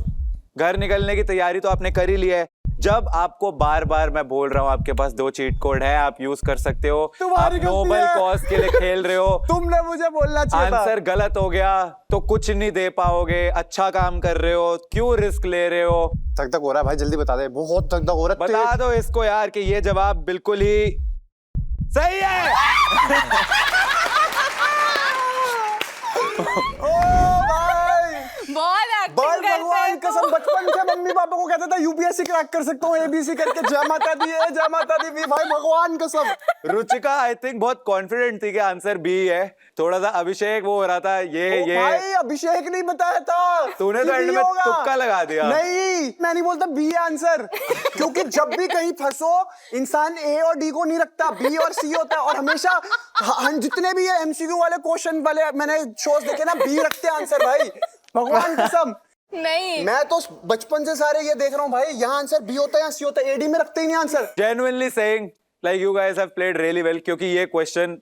Speaker 1: घर निकलने की तैयारी तो आपने कर ही ली है। जब आपको बार बार मैं बोल रहा हूँ आपके पास 2 चीट कोड है, आप यूज कर सकते हो। आप
Speaker 2: तुम्हारी गलती
Speaker 1: नोबल
Speaker 2: है।
Speaker 1: कॉज के लिए खेल रहे हो।
Speaker 2: तुमने मुझे बोलना चाहिए था।
Speaker 1: आंसर गलत हो गया तो कुछ नहीं दे पाओगे। अच्छा काम कर रहे हो, क्यों रिस्क ले रहे हो?
Speaker 2: धक धक हो रहा है भाई, जल्दी बता दे। बहुत धक धक हो रहा है।
Speaker 1: बता दो इसको यार कि ये जवाब बिल्कुल ही सही है।
Speaker 2: ओ भाई,
Speaker 3: बहुत
Speaker 2: बड़ भगवान कसम, बचपन बचपन से मम्मी पापा को कहता था यूपीएससी क्रैक कर सकता हूँ एबीसी करके, जय माता दी जय माता दी, भाई भगवान कसम।
Speaker 1: रुचिका आई थिंक बहुत कॉन्फिडेंट थी कि आंसर बी है, थोड़ा सा अभिषेक वो हो रहा था ये
Speaker 2: भाई अभिषेक नहीं बताया था,
Speaker 1: तूने तो एंड में तुक्का लगा दिया।
Speaker 2: नहीं मैं नहीं बोलता बी आंसर, क्योंकि जब भी कहीं फंसो इंसान ए और डी को नहीं रखता, बी और सी होता है, और हमेशा जितने भी ये एमसीक्यू वाले क्वेश्चन वाले मैंने शोज देखे ना, बी रखते आंसर भाई, भगवान कसम।
Speaker 3: नहीं
Speaker 2: मैं तो बचपन से सारे ये देख रहा हूँ भाई, यहाँ आंसर बी होता है या सी होता है, एडी में रखते ही नहीं answer.
Speaker 1: Genuinely saying like you guys have played really well, क्योंकि ये क्वेश्चन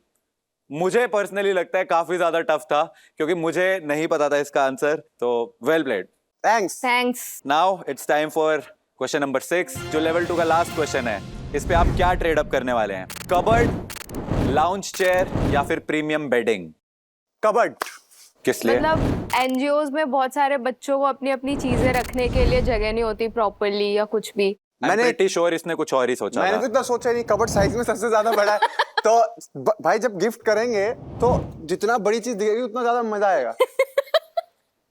Speaker 1: मुझे पर्सनली लगता है काफी ज्यादा टफ था, क्योंकि मुझे नहीं पता था इसका आंसर, तो well played,
Speaker 2: thanks.
Speaker 1: Now it's time for question number 6, जो लेवल 2 का लास्ट क्वेश्चन है। इस पे आप क्या ट्रेड अप करने वाले हैं? कबर्ड, लाउंज चेयर या फिर प्रीमियम बेडिंग?
Speaker 2: कबर्ड।
Speaker 1: किस लिए?
Speaker 3: मतलब एनजीओज में बहुत सारे बच्चों को अपनी अपनी चीजें रखने के लिए जगह नहीं होती प्रॉपर्ली या कुछ भी।
Speaker 1: मैंने प्रीटी श्योर इसने कुछ और ही सोचा
Speaker 2: मैंने
Speaker 1: था।
Speaker 2: तो इतना सोचा नहीं, कबर्ड साइज में सबसे ज्यादा बड़ा है तो भाई जब गिफ्ट करेंगे तो जितना बड़ी चीज दिखेगी उतना ज्यादा मजा आएगा।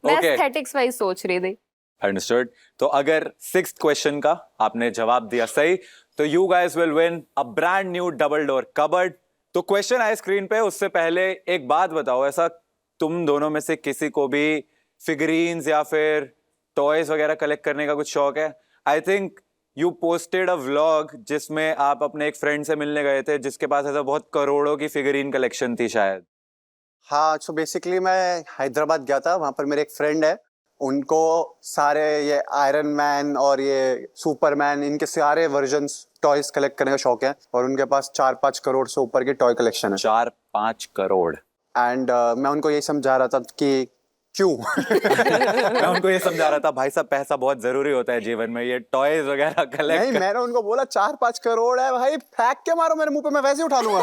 Speaker 3: मैं
Speaker 1: Okay.
Speaker 3: एस्थेटिक्स वाइज सोच रही थी।
Speaker 1: अंडरस्टूड। तो अगर 6th क्वेश्चन का आपने जवाब दिया सही तो you guys will win a brand new double door cupboard. तो क्वेश्चन आए स्क्रीन पे, उससे पहले एक बात बताओ, ऐसा तुम दोनों में से किसी को भी फिगरीन्स या फिर टॉयज वगैरह कलेक्ट करने का कुछ शौक है? I think you posted a vlog जिसमें आप अपने एक फ्रेंड से मिलने गए थे जिसके पास ऐसा बहुत करोड़ों की फिगरीन कलेक्शन थी शायद।
Speaker 2: हाँ, सो बेसिकली मैं हैदराबाद गया था, वहां पर मेरे एक फ्रेंड है, उनको सारे ये आयरन मैन और ये सुपरमैन इनके सारे वर्जन्स टॉयज कलेक्ट करने का शौक है, और उनके पास 4-5 करोड़ से ऊपर की टॉय कलेक्शन है।
Speaker 1: 4-5 करोड़।
Speaker 2: एंड मैं उनको ये समझा रहा था कि क्यों
Speaker 1: मैं उनको ये समझा रहा था भाई साहब पैसा बहुत जरूरी होता है जीवन में, ये टॉयज वगैरह कलेक्ट।
Speaker 2: नहीं, मैंने उनको बोला 4-5 करोड़ है भाई, फेंक के मारो मेरे मुंह पे, मैं वैसे उठा लूंगा।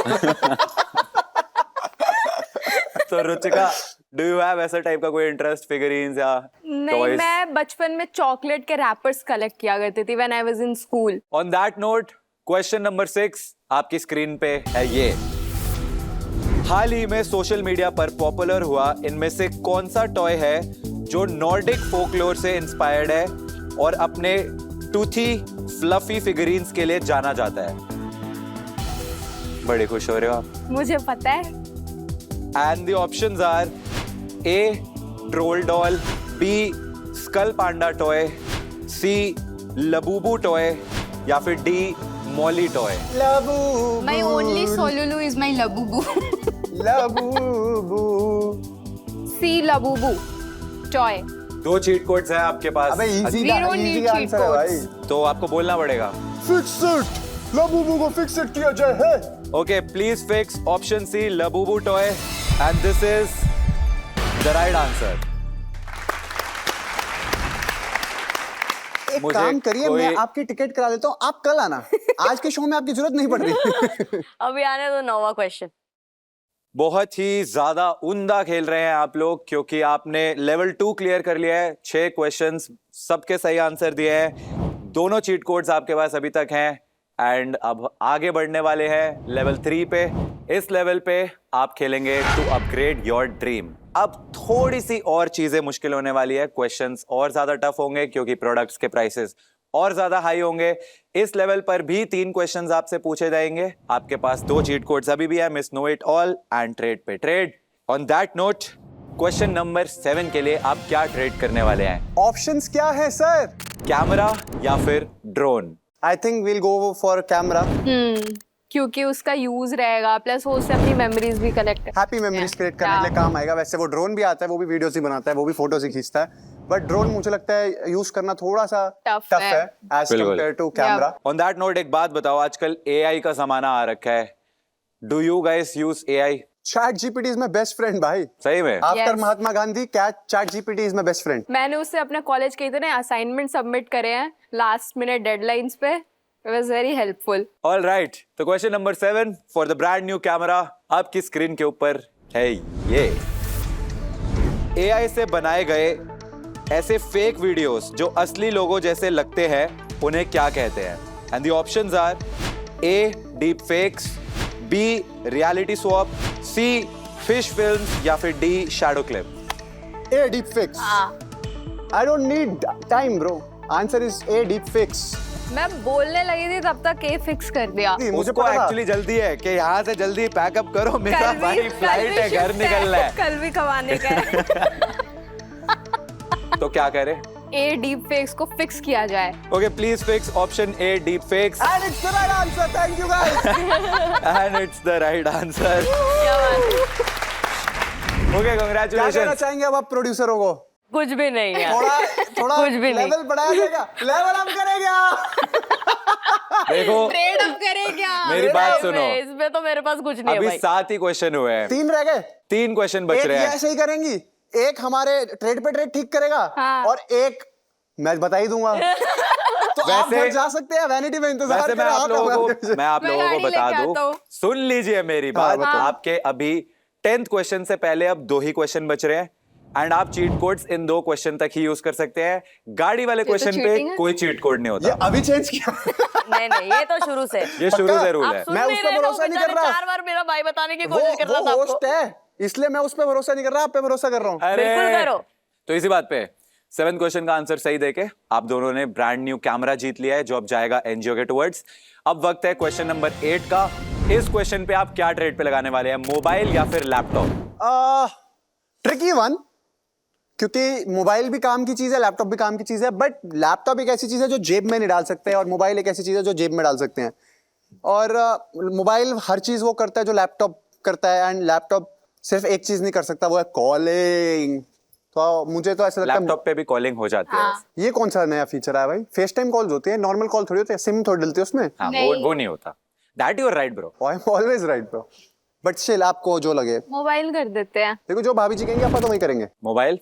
Speaker 1: तो रुचिका, डू यू हैव ऐसा टाइप का कोई इंटरेस्ट फिगरीन्स या
Speaker 3: नहीं,
Speaker 1: toys?
Speaker 3: मैं बचपन में चॉकलेट के रैपर्स कलेक्ट किया करती थी when I was in school.
Speaker 1: On that note, question number 6 आपकी स्क्रीन पे है ये। हाल ही में सोशल मीडिया पर पॉपुलर हुआ इनमें से कौन सा टॉय है जो नॉर्डिक फोकलोर से इंस्पायर्ड है और अपने टूथी फ्लफी फिगरीन्स के लिए जाना जाता है? बड़े खुश हो रहे हो आप।
Speaker 3: मुझे पता है।
Speaker 1: And the options are A. Troll doll, B. Skull Panda toy, C. Labubu toy या फिर D. Molly toy.
Speaker 2: Labubu,
Speaker 3: My only Solulu is my Labubu.
Speaker 2: Labubu.
Speaker 3: C Labubu toy.
Speaker 1: 2 cheat codes हैं आपके पास।
Speaker 2: अबे easy
Speaker 3: We don't need cheat
Speaker 2: answer है भाई।
Speaker 3: codes.
Speaker 1: तो आपको बोलना पड़ेगा।
Speaker 2: फिक्स इट, लबूबू को फिक्स इट किया जाए है।
Speaker 1: Okay, please fix option C. Labubu toy, and this is the right answer.
Speaker 2: एक
Speaker 1: मुझे
Speaker 2: काम करिए,
Speaker 1: कोई-
Speaker 2: मैं आपकी टिकट करा देता हूँ, आप कल आना। आज के शो में आपकी जरूरत नहीं पड़ रही।
Speaker 4: अभी आने दो 9वां क्वेश्चन।
Speaker 1: बहुत ही ज्यादा उम्दा खेल रहे हैं आप लोग, क्योंकि आपने लेवल 2 क्लियर कर लिया है। 6 क्वेश्चंस, सबके सही आंसर दिए हैं। दोनों चीट कोड्स आपके पास अभी तक हैं, एंड अब आगे बढ़ने वाले हैं लेवल 3 पे। इस लेवल पे आप खेलेंगे टू अपग्रेड योर ड्रीम। अब थोड़ी सी और चीजें मुश्किल होने वाली है, क्वेश्चंस और ज्यादा टफ होंगे क्योंकि प्रोडक्ट्स के प्राइसेस और ज्यादा हाई होंगे। इस लेवल पर भी 3 क्वेश्चंस आपसे पूछे जाएंगे। आपके पास 2 चीट कोड्स अभी भी है, miss know it all and trade पे trade. On that note, question number 7 के लिए आप क्या ट्रेड करने वाले हैं?
Speaker 2: ऑप्शंस क्या है सर?
Speaker 1: कैमरा या फिर drone?
Speaker 2: I think we'll go for camera.
Speaker 3: क्योंकि उसका यूज रहेगा, प्लस वो उससे अपनी मेमोरीज भी कलेक्ट
Speaker 2: हैप्पी मेमोरीज क्रिएट करने के लिए काम आएगा। वैसे वो ड्रोन भी आता है, वो भी वीडियोस ही बनाता है, वो भी फोटोज ही खींचता है, बट ड्रोन मुझे लगता है यूज करना थोड़ा सा
Speaker 3: Tough
Speaker 2: टफ
Speaker 3: है।
Speaker 2: है एज
Speaker 1: बिल्कुल।
Speaker 2: Compare to camera.
Speaker 1: On that note, एक बात बताओ, आजकल AI का जमाना आ रखा है। Do you guys use AI?
Speaker 2: Chat GPT is my best friend भाई।
Speaker 1: सही में?
Speaker 2: After
Speaker 3: Yes.
Speaker 2: Mahatma Gandhi, chat GPT is my best friend.
Speaker 3: मैंने उससे अपने कॉलेज के इतने असाइनमेंट सबमिट करे हैं लास्ट मिनट डेडलाइंस पे। It was very helpful.
Speaker 1: All right, तो question number 7 for the brand new camera आपकी स्क्रीन के ऊपर है ये। AI से बनाए गए ऐसे फेक वीडियोस जो असली लोगों जैसे लगते हैं उन्हें क्या कहते हैं? And the options are A. Deep fakes, B. Reality swap, C. Fish films या फिर D. Shadow clip.
Speaker 2: A deep fix. I don't need time bro, answer is A deep fix.
Speaker 3: मैं बोलने लगी थी तब तक ए फिक्स कर दिया।
Speaker 2: मुझे
Speaker 1: उसको
Speaker 2: पता था।
Speaker 1: एक्चुअली जल्दी है कि यहाँ से जल्दी पैकअप करो, मेरा
Speaker 3: कल भी-
Speaker 1: भाई
Speaker 3: कल
Speaker 1: फ्लाइट
Speaker 3: भी
Speaker 1: है, घर
Speaker 3: shift
Speaker 1: निकलना है।
Speaker 3: कल भी कमाने का है।
Speaker 1: तो क्या करे?
Speaker 3: ए डीप फेक्स को फिक्स किया जाए।
Speaker 1: Okay, please fix option a deep fakes
Speaker 2: and it's the right answer, thank you guys.
Speaker 1: And it's the right answer.
Speaker 3: क्या बात है?
Speaker 1: ओके,
Speaker 2: क्या कहना
Speaker 1: कांग्रेचुलेशन।
Speaker 2: चाहेंगे अब आप प्रोड्यूसरों को?
Speaker 4: कुछ भी नहीं है।
Speaker 2: थोड़ा थोड़ा
Speaker 4: कुछ भी नहीं।
Speaker 2: लेवल बढ़ाया जाएगा, लेवल अप करेगा।
Speaker 1: देखो,
Speaker 3: ट्रेड अप करे क्या?
Speaker 1: मेरी बात सुनो,
Speaker 4: इसमें तो मेरे पास कुछ नहीं है
Speaker 1: अभी
Speaker 4: भाई।
Speaker 1: 7 ही क्वेश्चन हुए हैं,
Speaker 2: 3 रह गए।
Speaker 1: 3 क्वेश्चन बच
Speaker 2: एक
Speaker 1: रहे
Speaker 2: ये
Speaker 1: हैं।
Speaker 2: ऐसे ही करेंगी, एक हमारे ट्रेड पे ट्रेड ठीक करेगा
Speaker 3: हाँ।
Speaker 2: और एक मैं बता ही दूंगा। तो आप
Speaker 1: वैसे-
Speaker 2: घर जा सकते हैं, वैनिटी में इंतजार
Speaker 1: वैसे मैं
Speaker 2: करें,
Speaker 1: आप लोगों को
Speaker 3: मैं
Speaker 1: बता
Speaker 3: गाड़ी
Speaker 1: बता
Speaker 3: लेके आता
Speaker 1: दूं,
Speaker 3: हूँ।
Speaker 1: सुन लीजिए मेरी बात।
Speaker 2: बताओ।
Speaker 1: आपके अभी 10th क्वेश्चन से पहले अब 2 ही क्वेश्चन बच रहे हैं एंड आप चीट कोड्स इन 2 क्वेश्चन तक ही यूज कर सकते हैं। गाड़ी वाले
Speaker 3: तो
Speaker 1: क्वेश्चन पे
Speaker 3: cheating है?
Speaker 1: कोई चीट कोड नहीं
Speaker 2: ये
Speaker 1: होता।
Speaker 2: अभी चेंज किया।
Speaker 4: नहीं नहीं, ये तो शुरू से।
Speaker 1: ये शुरू
Speaker 2: पक्का?
Speaker 1: से रूल
Speaker 4: आप
Speaker 1: है।
Speaker 4: सुन
Speaker 2: मैं
Speaker 4: नहीं
Speaker 2: उस पे
Speaker 4: रहे,
Speaker 2: भरोसा
Speaker 4: तो
Speaker 2: नहीं कर
Speaker 4: बेचारे
Speaker 2: रहा।
Speaker 4: 4 बार मेरा भाई बताने की
Speaker 2: वो
Speaker 4: कोशिश कर रहा था
Speaker 2: होस्ट
Speaker 4: आपको।
Speaker 2: है, इसलिए मैं उस पे भरोसा नहीं कर रहा, आप पे भरोसा कर रहा हूँ।
Speaker 4: बिल्कुल करो।
Speaker 1: तो इसी बात पे 7th क्वेश्चन का आंसर सही देके आप दोनों ने ब्रांड न्यू कैमरा जीत लिया है जो अब जाएगा एनजीओ के टुवर्ड्स। अब वक्त है क्वेश्चन नंबर 8 का। इस क्वेश्चन पे आप क्या ट्रेड पे लगाने वाले हैं, मोबाइल या फिर लैपटॉप?
Speaker 2: ट्रिकी वन, क्योंकि मोबाइल भी काम की चीज है, लैपटॉप भी काम की चीज है, बट लैपटॉप एक ऐसी चीज है जो जेब में नहीं डाल सकते हैं और मोबाइल एक ऐसी चीज है जो जेब में डाल सकते हैं। और मोबाइल हर चीज वो करता है जो लैपटॉप करता है, एंड लैपटॉप सिर्फ एक चीज नहीं कर सकता, वो है कॉलिंग। तो मुझे तो ऐसा लगता है
Speaker 1: लैपटॉप पे भी कॉलिंग हो जाती है।
Speaker 3: हाँ।
Speaker 2: ये कौन सा नया फीचर है भाई? फेस टाइम कॉल्स होती है, नॉर्मल कॉल थोड़ी होती है, सिम थोड़ी डलती है उसमें।
Speaker 1: हाँ,
Speaker 3: नहीं।
Speaker 1: वो नहीं होता। That you are right bro.
Speaker 2: I am always right bro, but still आपको जो लगे।
Speaker 3: मोबाइल कर देते हैं।
Speaker 2: देखो जो भाभी जी कहेंगे अपन तो वही करेंगे।
Speaker 1: मोबाइल।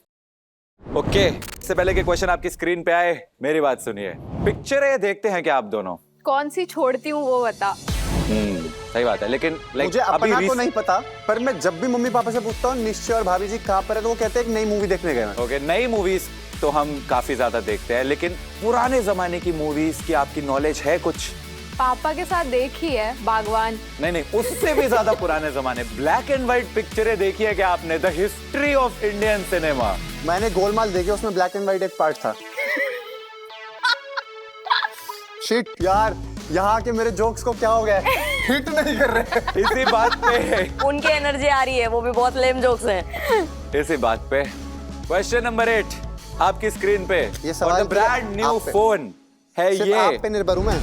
Speaker 1: ओके, इससे पहले के क्वेश्चन आपकी स्क्रीन पे आए, मेरी बात सुनिए। पिक्चर है, देखते हैं क्या आप दोनों?
Speaker 3: कौन सी छोड़ती हूँ वो बता।
Speaker 1: सही बात है, लेकिन
Speaker 2: मुझे अपना तो नहीं पता, पर मैं जब भी मम्मी पापा से पूछता हूँ निश्चय और भाभी जी कहाँ पर है, तो वो कहते हैं एक नई मूवी देखने गए हैं।
Speaker 1: ओके, नई मूवीज तो हम काफी ज्यादा देखते हैं, लेकिन पुराने जमाने की मूवीज की आपकी नॉलेज है कुछ?
Speaker 3: पापा के साथ देखी है बागवान।
Speaker 1: नहीं, उससे भी ज्यादा पुराने जमाने ब्लैक एंड व्हाइट पिक्चरें देखी है क्या आपने? The history of Indian cinema.
Speaker 2: मैंने गोलमाल देखे, उसमें ब्लैक एंड व्हाइट एक पार्ट था। शिट यार, यहाँ के मेरे जोक्स को क्या हो गया? हिट नहीं कर रहे।
Speaker 1: इसी बात पे
Speaker 4: उनकी एनर्जी आ रही है, वो भी बहुत लेम जोक्स हैं।
Speaker 1: इसी बात पे क्वेश्चन नंबर 8 आपकी स्क्रीन पे।
Speaker 2: ये सवाल
Speaker 1: ब्रांड न्यू
Speaker 2: आप पे।
Speaker 1: फोन है
Speaker 2: सिर्फ
Speaker 1: ये।
Speaker 2: आप पे निर्भर हूं मैं।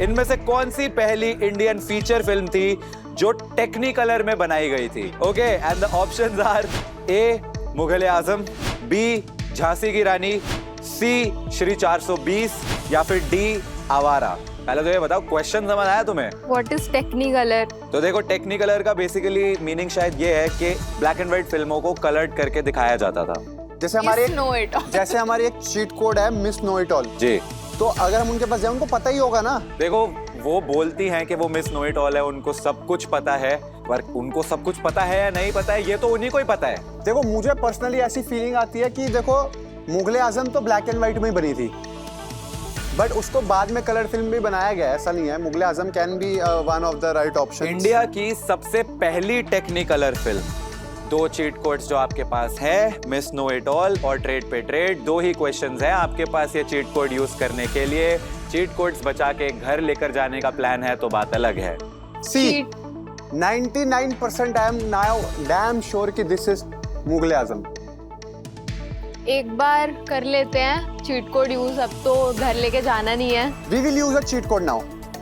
Speaker 1: इनमें से कौन सी पहली इंडियन फीचर फिल्म थी जो टेक्निकलर में बनाई गई थी? Okay, and the options are A Mughal Azam, B Jhansi की रानी, सी श्री 420 या फिर डी आवारा। पहले तो ये बताओ, क्वेश्चन समझ आया तुम्हें?
Speaker 3: What is Technicolor?
Speaker 1: तो देखो, टेक्निकलर का बेसिकली मीनिंग शायद ये है कि ब्लैक एंड व्हाइट फिल्मों को कलर्ड करके दिखाया जाता था।
Speaker 2: जैसे हमारे
Speaker 3: नो इट।
Speaker 2: जैसे हमारी एक चीट कोड है मिस नो इट ऑल,
Speaker 1: जी।
Speaker 2: तो अगर हम उनके पास जाए उनको पता ही होगा ना।
Speaker 1: देखो, वो बोलती हैं कि वो मिस नो इट ऑल है, उनको सब कुछ पता है, पर उनको सब कुछ पता है या नहीं पता है ये तो उन्हीं को ही पता है।
Speaker 2: देखो मुझे पर्सनली ऐसी फीलिंग आती है कि देखो मुगले आजम तो ब्लैक एंड व्हाइट में ही बनी थी, बट उसको बाद में कलर फिल्म भी बनाया गया है, ऐसा नहीं है। Mughal-e Azam can be one of the right option.
Speaker 1: India की सबसे पहली टेक्निकलर फिल्म। 2 चीट कोड्स जो आपके पास है, मिस नो इट ऑल और ट्रेड पे ट्रेड। 2 ही क्वेश्चंस हैं आपके पास ये चीट कोड यूज करने के लिए। चीट कोड्स बचा के घर लेकर जाने का प्लान है तो बात अलग है।
Speaker 2: सी 99% I am now damn sure कि दिस इज मुगले आजम।
Speaker 3: एक बार कर लेते हैं चीट कोड यूज, अब तो घर लेके जाना नहीं है।
Speaker 2: We will use a cheat code now.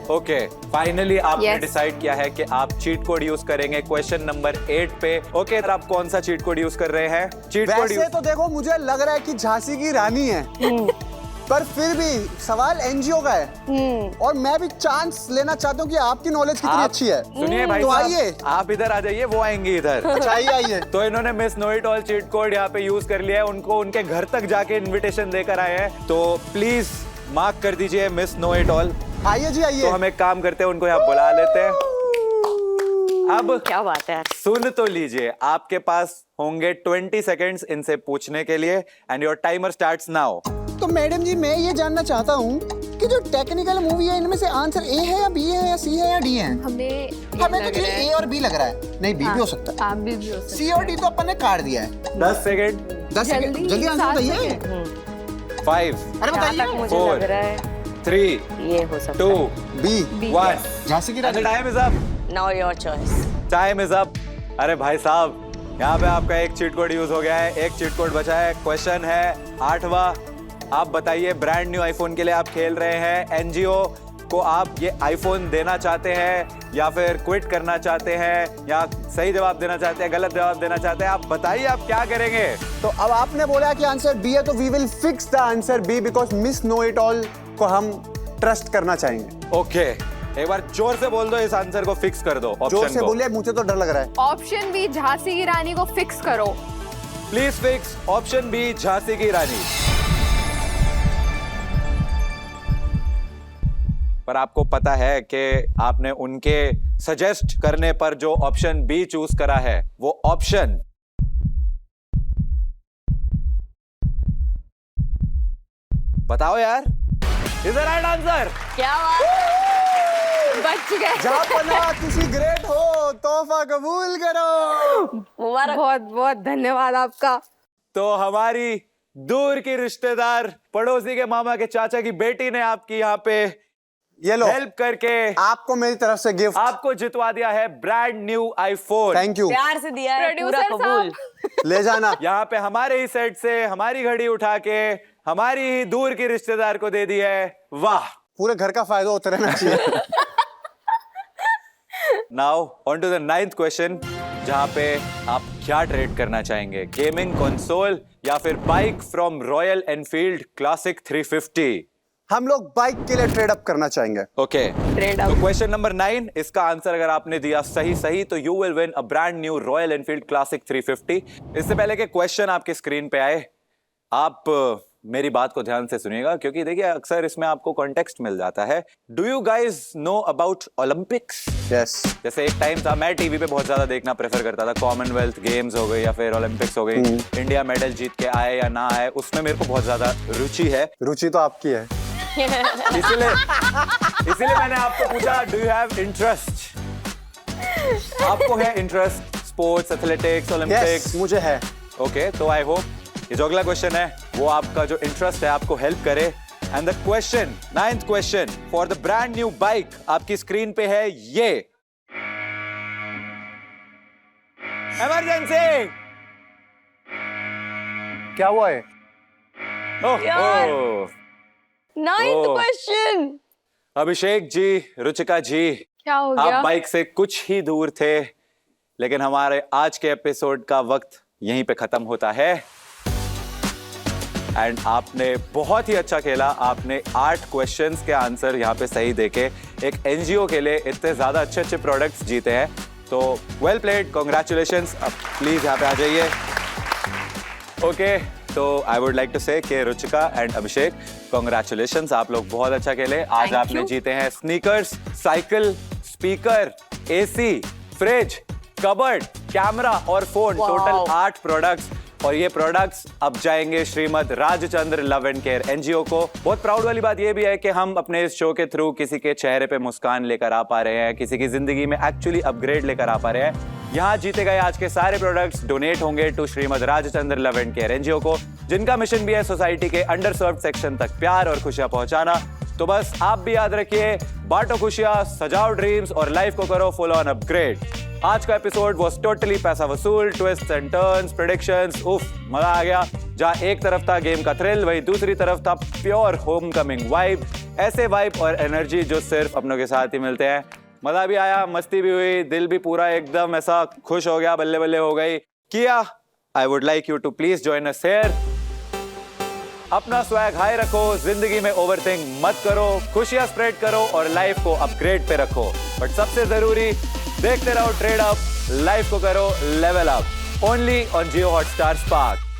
Speaker 1: Okay, finally आपने
Speaker 3: Yes.
Speaker 1: डिसाइड किया है कि आप चीट कोड यूज करेंगे क्वेश्चन नंबर 8 पे। ओके, तो आप कौन सा चीट कोड यूज कर रहे हैं? चीट कोड
Speaker 2: वैसे तो देखो मुझे लग रहा है कि झांसी की रानी है, पर फिर भी सवाल एनजीओ का है और मैं भी चांस लेना चाहता हूँ कि आपकी नॉलेज कितनी अच्छी है।
Speaker 1: सुनिए भाई
Speaker 2: तो
Speaker 1: साहब,
Speaker 2: आइए।
Speaker 1: आप इधर आ जाइए, वो आएंगे इधर।
Speaker 2: अच्छा आइए।
Speaker 1: तो इन्होंने miss know it all cheat code यहाँ पे यूज कर लिया है, उनको उनके घर तक जाके इनविटेशन देकर आए हैं। तो प्लीज मार्क कर दीजिए मिस नो इट ऑल।
Speaker 2: आइए जी आइए।
Speaker 1: तो हम एक काम करते हैं, उनको यहाँ बुला लेते हैं। अब
Speaker 4: क्या बात है।
Speaker 1: सुन तो लीजिए, आपके पास होंगे 20 सेकेंड्स इनसे पूछने के लिए and your timer starts now.
Speaker 2: तो मैडम जी मैं ये जानना चाहता हूँ कि जो टेक्निकल मूवी है इनमें से आंसर ए है या बी है या सी है या डी है?
Speaker 3: हमें
Speaker 2: हमें तो ए और बी लग रहा है। नहीं बी भी हो सकता है।
Speaker 3: आप भी हो सकते।
Speaker 2: सी और डी तो अपन ने काट दिया है।
Speaker 1: 10 सेकेंड।
Speaker 2: 10 सेकंड जल्दी आंसर बताइए।
Speaker 1: 5,
Speaker 2: अरे
Speaker 4: जहाँ
Speaker 2: बताइए
Speaker 4: तक मुझे
Speaker 1: Four.
Speaker 4: लग रहा है
Speaker 1: 3,
Speaker 4: ये हो सकता
Speaker 1: 2,
Speaker 4: है।
Speaker 2: बी
Speaker 1: 1.
Speaker 2: झांसी की
Speaker 1: And the
Speaker 2: Rani
Speaker 1: time is up.
Speaker 4: Now your choice.
Speaker 1: Time is up. अरे भाई साहब, यहाँ पे आपका एक चीट कोड यूज हो गया है, एक चीट कोड बचा है। क्वेश्चन है 8वां। आप बताइए, ब्रांड न्यू आईफोन के लिए आप खेल रहे हैं, एनजीओ को आप ये आईफोन देना चाहते हैं या फिर क्विट करना चाहते हैं, या सही जवाब देना चाहते हैं, गलत जवाब देना चाहते हैं? आप बताइए आप क्या करेंगे।
Speaker 2: तो अब आपने बोला कि आंसर बी है, तो we will fix the answer B because miss know it all को हम ट्रस्ट करना चाहेंगे।
Speaker 1: ओके, एक बार जोर से बोल दो, इस आंसर को फिक्स कर दो।
Speaker 2: जोर
Speaker 1: ऑप्शन
Speaker 2: से
Speaker 1: को
Speaker 2: बोलिए, मुझे तो डर लग रहा है।
Speaker 3: ऑप्शन बी झांसी की रानी को फिक्स करो।
Speaker 1: Please fix option B, Jhansi की रानी। पर आपको पता है कि आपने उनके सजेस्ट करने पर जो ऑप्शन बी चूज करा है, वो ऑप्शन बताओ यार, इज द राइट आंसर।
Speaker 4: क्या बात।
Speaker 3: बच गए।
Speaker 2: जापना तुसी ग्रेट हो, तोहफा कबूल करो।
Speaker 4: मुबारक।
Speaker 3: बहुत बहुत धन्यवाद आपका।
Speaker 1: तो हमारी दूर की रिश्तेदार, पड़ोसी के मामा के चाचा की बेटी ने आपकी यहाँ पे
Speaker 2: ये लो,
Speaker 1: हेल्प करके
Speaker 2: आपको मेरी तरफ से गिफ्ट।
Speaker 1: आपको जितवा दिया है brand new iPhone.
Speaker 2: Thank you.
Speaker 4: प्यार से दिया है, पूरा
Speaker 3: प्रोड्यूसर
Speaker 4: कबूल।
Speaker 2: ले जाना।
Speaker 1: यहाँ पे हमारे ही सेट से हमारी घड़ी उठा के हमारी ही दूर की रिश्तेदार को दे दी है। वाह।
Speaker 2: पूरे घर का फायदा होता रहना चाहिए।
Speaker 1: Now on to the 9th question, जहाँ पे आप क्या ट्रेड करना चाहेंगे, गेमिंग कंसोल या फिर bike from royal Enfield classic 350?
Speaker 2: हम लोग बाइक के लिए ट्रेड अप करना चाहेंगे।
Speaker 1: Okay,
Speaker 3: Trade up.
Speaker 1: तो क्वेश्चन नंबर 9, इसका आंसर अगर आपने दिया सही तो you will win a brand new royal Enfield classic 350। इससे पहले कि क्वेश्चन आपके स्क्रीन पे आए, आप मेरी बात को ध्यान से सुनिएगा, क्योंकि देखिए अक्सर इसमें आपको कॉन्टेक्स्ट मिल जाता है। Do you guys know about Olympics?
Speaker 2: Yes.
Speaker 1: जैसे एक टाइम था, मैं टीवी पे बहुत ज्यादा देखना प्रेफर करता था। कॉमनवेल्थ गेम्स हो गई या फिर ओलंपिक्स हो गई, इंडिया मेडल जीत के आए या ना आए, उसमें मेरे को बहुत ज्यादा रुचि है।
Speaker 2: रुचि तो आपकी है।
Speaker 1: इसीलिए मैंने आपको पूछा, डू यू हैव इंटरेस्ट? आपको है interest sports, athletics, Olympics?
Speaker 2: Yes, मुझे है।
Speaker 1: ओके, तो आई होप ये जो अगला क्वेश्चन है वो आपका जो इंटरेस्ट है आपको हेल्प करे। And the question, 9th question for the brand new bike आपकी स्क्रीन पे है ये। इमरजेंसी।
Speaker 2: क्या हुआ है?
Speaker 4: यार।
Speaker 1: ओह,
Speaker 4: 9th
Speaker 1: ओह।
Speaker 4: क्वेश्चन।
Speaker 1: अभिषेक जी, रुचिका जी,
Speaker 3: क्या हो
Speaker 1: आप
Speaker 3: गया?
Speaker 1: बाइक से कुछ ही दूर थे, लेकिन हमारे आज के एपिसोड का वक्त यहीं पे खत्म होता है। एंड आपने बहुत ही अच्छा खेला। आपने 8 क्वेश्चंस के आंसर यहाँ पे सही देके एक एनजीओ के लिए इतने ज्यादा अच्छे प्रोडक्ट्स जीते हैं। तो वेल प्लेड, कॉन्ग्रेचुलेशंस। अब प्लीज यहाँ पे आ जाइए। ओके, तो आई वुड लाइक टू से कि रुचिका एंड अभिषेक, कॉन्ग्रेचुलेशंस, आप लोग बहुत अच्छा खेले। आज
Speaker 3: Thank
Speaker 1: आपने
Speaker 3: you.
Speaker 1: जीते हैं sneakers, cycle, speaker, AC, fridge, cupboard, camera और फोन।
Speaker 4: Wow.
Speaker 1: टोटल 8 प्रोडक्ट्स, और ये प्रोडक्ट्स अब जाएंगे Shrimad Rajchandra love and care NGO को। बहुत प्राउड वाली बात ये भी है कि हम अपने इस शो के थ्रू किसी के चेहरे पे मुस्कान लेकर आ पा रहे हैं, किसी की जिंदगी में एक्चुअली अपग्रेड लेकर आ पा रहे हैं। यहाँ जीते गए आज के सारे प्रोडक्ट्स डोनेट होंगे to Shrimad Rajchandra love and care NGO को, जिनका मिशन भी है सोसाइटी के अंडर सर्व्ड सेक्शन तक प्यार और खुशियां पहुंचाना। तो बस आप भी याद रखिए, बांटो खुशियां, सजाओ ड्रीम्स और लाइफ को करो फुल ऑन अपग्रेड। आज का एपिसोड वाज टोटली पैसा वसूल, ट्विस्ट्स एंड टर्न्स, प्रेडिक्शंस, उफ, मजा आ गया। जहां एक तरफ था गेम का थ्रिल, वहीं दूसरी तरफ था प्योर होमकमिंग वाइब। ऐसे वाइब और एनर्जी जो सिर्फ अपनों के साथ ही मिलते हैं। मजा भी आया, मस्ती भी हुई, दिल भी पूरा एकदम ऐसा खुश हो गया, बल्ले बल्ले हो गई। किया, I would like you to please join us here. अपना स्वैग हाई रखो, जिंदगी में ओवरथिंक मत करो, खुशियां स्प्रेड करो और लाइफ को अपग्रेड पे रखो। बट सबसे जरूरी, देखते रहो ट्रेड अप, लाइफ को करो level up. Only on Jio Hotstar spark.